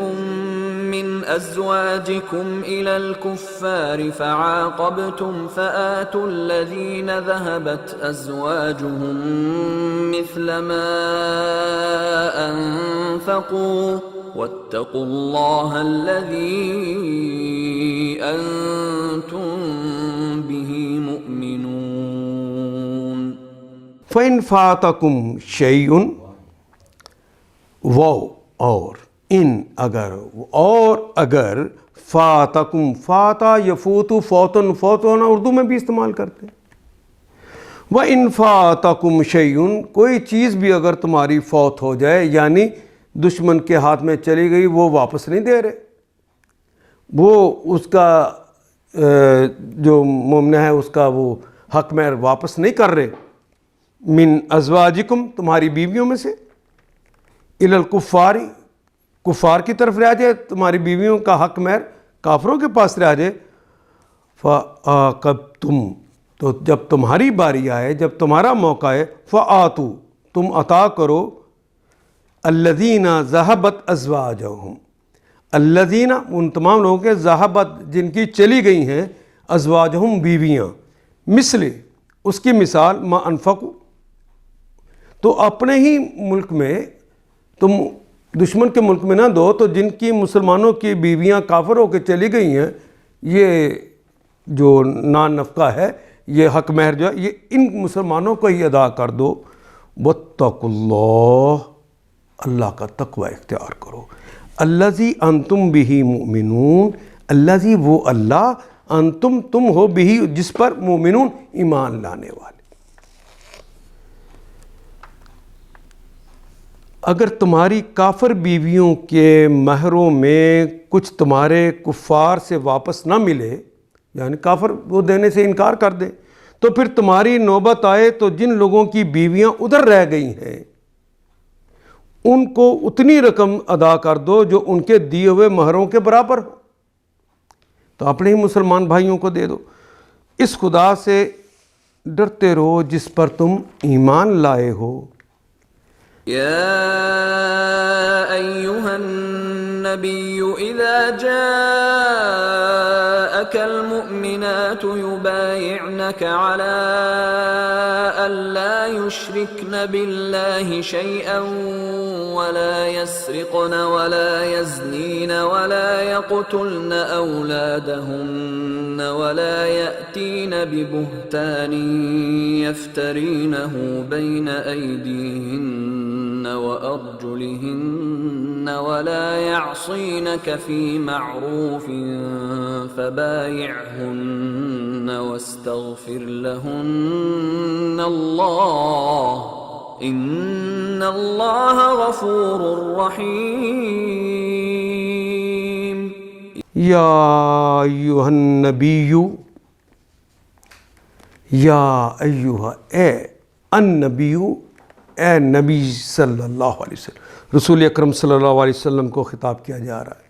Speaker 1: مِّنْ أَزْوَاجِكُمْ إِلَى الْكُفَّارِ فَعَاقَبْتُمْ فَآتُوا الَّذِينَ ذَهَبَتْ أَزْوَاجُهُم مِّثْلَ مَا أَنفَقُوا وَاتَّقُوا اللَّهَ الَّذِي أَنتُم بِهِ مُؤْمِنُونَ۔
Speaker 2: فَإِن فَاتَكُمْ شَيْءٌ، وہ اور ان اگر فاتکم، فاتا یفوتو فوتن، فوت ہونا اردو میں بھی استعمال کرتے ہیں۔ وَإِن فَاتَكُمْ شَيْءٌ، کوئی چیز بھی اگر تمہاری فوت ہو جائے، یعنی دشمن کے ہاتھ میں چلی گئی، وہ واپس نہیں دے رہے، وہ اس کا جو مومنہ ہے اس کا وہ حق مہر واپس نہیں کر رہے، من ازواجکم، تمہاری بیویوں میں سے، الی الکفار، کفار کی طرف رہ جائے، تمہاری بیویوں کا حق مہر کافروں کے پاس رہ جائے، فَعَاقَبْتُمْ، تو جب تمہاری باری آئے، جب تمہارا موقع ہے، فَآتُوا، تم عطا کرو، الَّذِينَ ذَهَبَتْ أَزْوَاجُهُمْ، الَّذِينَ ان تمام لوگوں کے، ذَهَبَتْ جن کی چلی گئی ہیں، أَزْوَاجُهُمْ بیویاں، مثل اس کی مثال، ما انفقوا، تو اپنے ہی ملک میں تم دشمن کے ملک میں نہ دو، تو جن کی مسلمانوں کی بیویاں کافر ہو کے چلی گئی ہیں، یہ جو نان نفقہ ہے، یہ حق مہر جو ہے، یہ ان مسلمانوں کو ہی ادا کر دو۔ واتقوا اللہ، اللہ کا تقوی اختیار کرو، الذی انتم بہ مؤمنون، الذی وہ اللہ، انتم تم ہو بہ جس پر، مؤمنون ایمان لانے والے۔ اگر تمہاری کافر بیویوں کے مہروں میں کچھ تمہارے کفار سے واپس نہ ملے، یعنی کافر وہ دینے سے انکار کر دیں، تو پھر تمہاری نوبت آئے تو جن لوگوں کی بیویاں ادھر رہ گئی ہیں ان کو اتنی رقم ادا کر دو جو ان کے دیے ہوئے مہروں کے برابر ہو، تو اپنے ہی مسلمان بھائیوں کو دے دو۔ اس خدا سے ڈرتے رہو جس پر تم ایمان لائے ہو۔
Speaker 1: يا أيها النبي إذا جاءك المؤمنات يبايعنك على ألا يشركن بالله شيئا ولا يسرقن ولا يزنين ولا يقتلن أولادهن ولا يأتين ببهتان يفترينه بين أيديهن وأرجلهن ولا يعصينك في معروف فبايعهن واستغفر لهن الله إن الله غفور رحيم۔
Speaker 2: یا ایہا النبی، یا ایہا، اے النبی، اے نبی صلی اللہ علیہ وسلم، رسول اکرم صلی اللہ علیہ وسلم کو خطاب کیا جا رہا ہے۔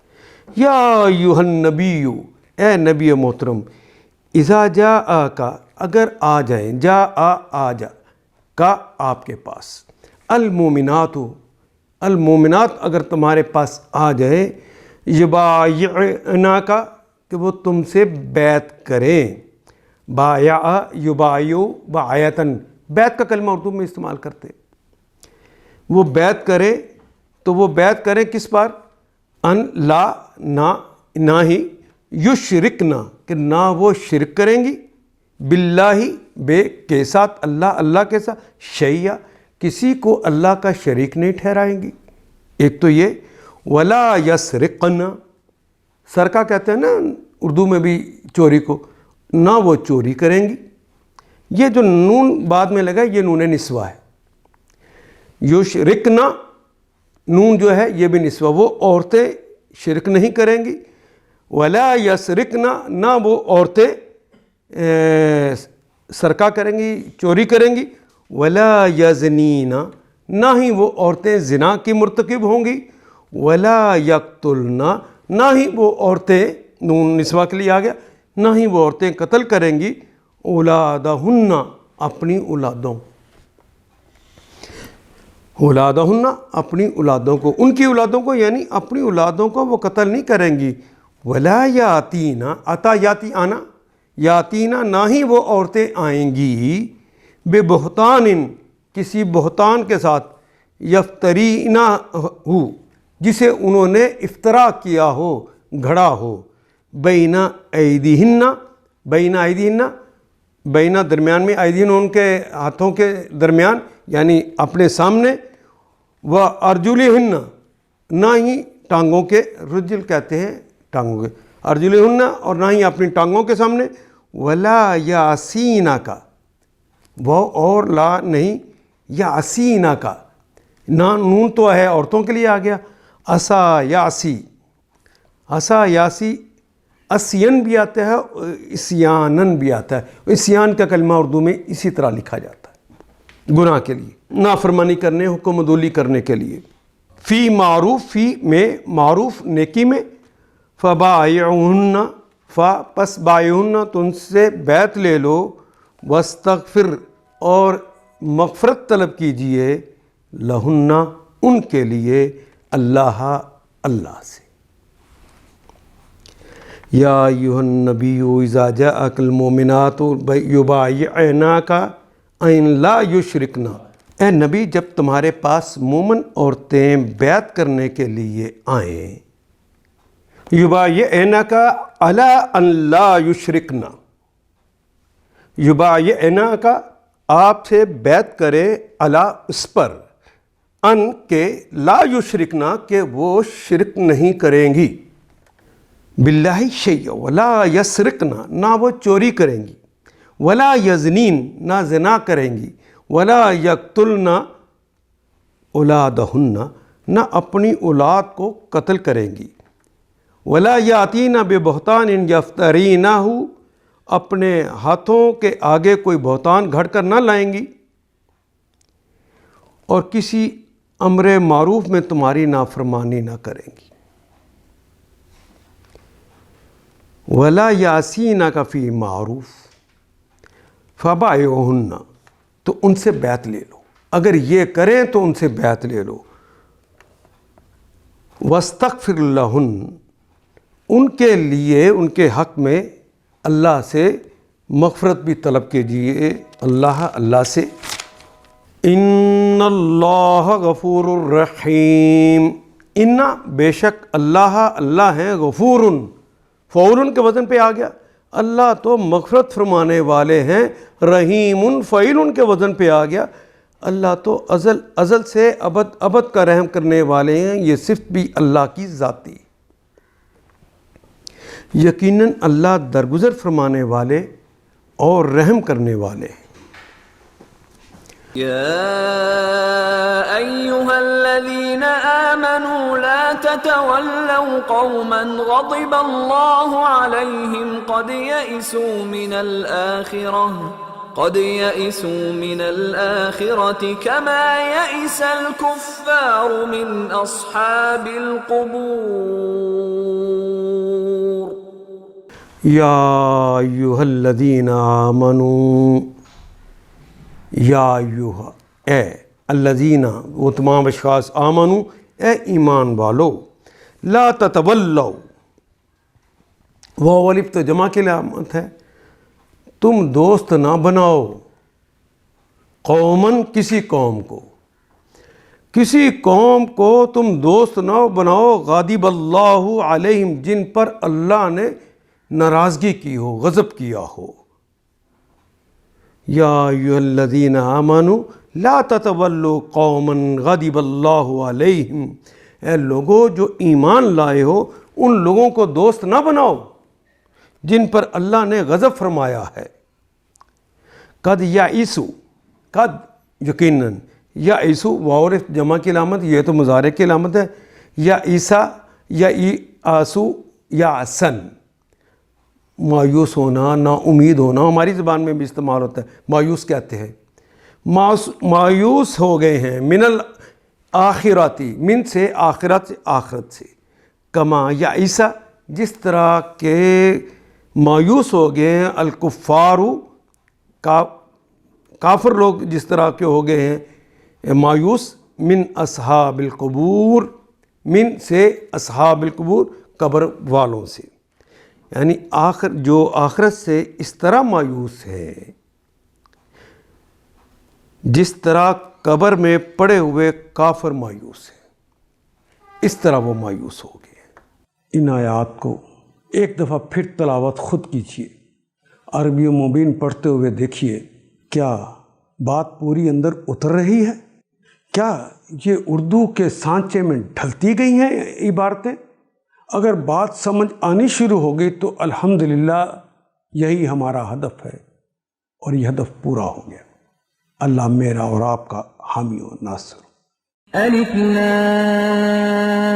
Speaker 2: یا ایہا النبی، اے نبی محترم، اذا جاءک، اگر آ جائیں، آ جا کا آپ کے پاس، المومنات، المومنات اگر تمہارے پاس آ جائیں، یبایعناک، کہ وہ تم سے بیعت کریں، بایا یبایو بایعتن، بیعت کا کلمہ اردو میں استعمال کرتے، وہ بیعت کرے تو وہ بیعت کریں کس پر، ان لا، نہ ہی، یشرکنا، کہ نہ وہ شرک کریں گی، باللہ، بے کے ساتھ، اللہ کے ساتھ، شیئا، کسی کو اللہ کا شریک نہیں ٹھہرائیں گی۔ ایک تو یہ، ولا یسرقنا، سرقہ کہتے ہیں نا اردو میں بھی چوری کو، نہ وہ چوری کریں گی۔ یہ جو نون بعد میں لگا یہ نون نسوہ ہے، یشرکنا نون جو ہے یہ بھی نسوہ، وہ عورتیں شرک نہیں کریں گی، ولا یسرقنا، نہ وہ عورتیں سرقہ کریں گی، چوری کریں گی، ولا یزنین، نہ ہی وہ عورتیں زنا کی مرتکب ہوں گی، ولا یقتلن، نہ ہی وہ عورتیں، نون نسواں کے لیے آ گیا، نہ ہی وہ عورتیں قتل کریں گی اولادہن، اپنی اولادوں، اولادہن، اپنی اولادوں کو، ان کی اولادوں کو، یعنی اپنی اولادوں کو وہ قتل نہیں کریں گی، ولا یاتین، عطا یاتی آنا، یاتینا، نہ ہی وہ عورتیں آئیں گی بے بہتان، کسی بہتان کے ساتھ، یفترینا ہو، جسے انہوں نے افترا کیا ہو، گھڑا ہو، بین ایدیہن، بین ایدیہن، بین درمیان میں، ایدیہن ان کے ہاتھوں کے درمیان، یعنی اپنے سامنے، و ارجلہن، نہ ہی ٹانگوں کے، رجل کہتے ہیں ٹانگوں کے، ارجلہن، اور نہ ہی اپنی ٹانگوں کے سامنے، ولا یاسینہ کا، وہ اور لا نہیں، یاسینہ کا، نون تو ہے عورتوں کے لیے آ گیا، اسا یاسی، اسا یاسی، اسین بھی آتا ہے، اسیانن بھی آتا ہے، اسیان کا کلمہ اردو میں اسی طرح لکھا جاتا ہے، گناہ کے لیے، نافرمانی کرنے، حکم عدولی کرنے کے لیے، فی معروف، فی میں معروف نیکی میں، فبایعہن، پس بایعہن، تو ان سے بیعت لے لو، واستغفر، اور مغفرت طلب کیجئے، لہن، ان کے لیے، اللہ، اللہ سے، یا ایھا النبی اذا جاءک المؤمنات یبایعنک ان لا یشرکن، اے نبی جب تمہارے پاس مومن عورتیں بیعت کرنے کے لیے آئیں، یبایعنک علی ان لا یشرکن، یبایعنک، آپ سے بیعت کرے، علی، اس پر، ان کے، لا یشرکنا، کہ وہ شرک نہیں کریں گی، باللہ شیء، ولا یسرقنا، نہ وہ چوری کریں گی، ولا یزنین، نہ زنا کریں گی، ولا یقتلن اولادہن، نہ اپنی اولاد کو قتل کریں گی، ولا یاتین ببہتان یفترینہ، اپنے ہاتھوں کے آگے کوئی بہتان گھڑ کر نہ لائیں گی، اور کسی امر معروف میں تمہاری نافرمانی نہ کریں گی، ولا یاسینک فی معروف، فبایعہن، تو ان سے بیعت لے لو، اگر یہ کریں تو ان سے بیعت لے لو، واستغفر لہن، ان کے لیے، ان کے حق میں اللہ سے مغفرت بھی طلب کیجیے، اللہ سے، ان اللہ غفور الرحیم، ان، بے شک اللہ ہیں، غفور، فعول کے وزن پہ آ گیا، اللہ تو مغفرت فرمانے والے ہیں، رحیم، فعیل کے وزن پہ آ گیا، اللہ تو ازل سے ابد کا رحم کرنے والے ہیں، یہ صفت بھی اللہ کی ذاتی، یقیناً اللہ درگزر فرمانے والے اور رحم کرنے والے ہیں۔
Speaker 1: يا أيها الذين آمنوا لا تتولوا قوما غضب الله عليهم قد يئسوا من الآخرة كما يئس الكفار من أصحاب القبور
Speaker 2: یا ایھا الذین آمنوا، یا ایھا، اے الذین، وہ تمام اشخاص، آمنو، اے ایمان والو، لا تتولوا، وہ الف تو جمع کی علامت ہے، تم دوست نہ بناؤ، قومن، کسی قوم کو، کسی قوم کو تم دوست نہ بناؤ، غاضب اللہ علیہم، جن پر اللہ نے ناراضگی کی ہو، غضب کیا ہو، یا ایھا الذین آمنوا لا تتولوا قوما غضب اللہ علیہم، اے لوگو جو ایمان لائے ہو، ان لوگوں کو دوست نہ بناؤ جن پر اللہ نے غضب فرمایا ہے، قد یئسوا، قد، یقیناً، یئسوا، واو جمع کی علامت، یہ تو مضارع کی علامت ہے، یئسا، یئسوا، یأسن، مایوس ہونا، نا امید ہونا، ہماری زبان میں بھی استعمال ہوتا ہے، مایوس کہتے ہیں، مایوس ہو گئے ہیں، من الآخراتی، من سے آخرت سے، آخرت سے، کما یعیسا، جس طرح کے مایوس ہو گئے ہیں الکفار، کافر لوگ جس طرح کے ہو گئے ہیں مایوس، من اصحاب القبور، من سے اصحاب القبور، قبر والوں سے، یعنی جو آخرت سے اس طرح مایوس ہے جس طرح قبر میں پڑے ہوئے کافر مایوس ہیں، اس طرح وہ مایوس ہو گئے۔ ان آیات کو ایک دفعہ پھر تلاوت خود کیجیے، عربی مبین پڑھتے ہوئے دیکھیے کیا بات پوری اندر اتر رہی ہے؟ کیا یہ اردو کے سانچے میں ڈھلتی گئی ہیں عبارتیں؟ اگر بات سمجھ آنی شروع ہو گئی تو الحمدللہ یہی ہمارا ہدف ہے، اور یہ ہدف پورا ہو گیا۔ اللہ میرا اور آپ کا حامی و ناصر۔
Speaker 3: الف لام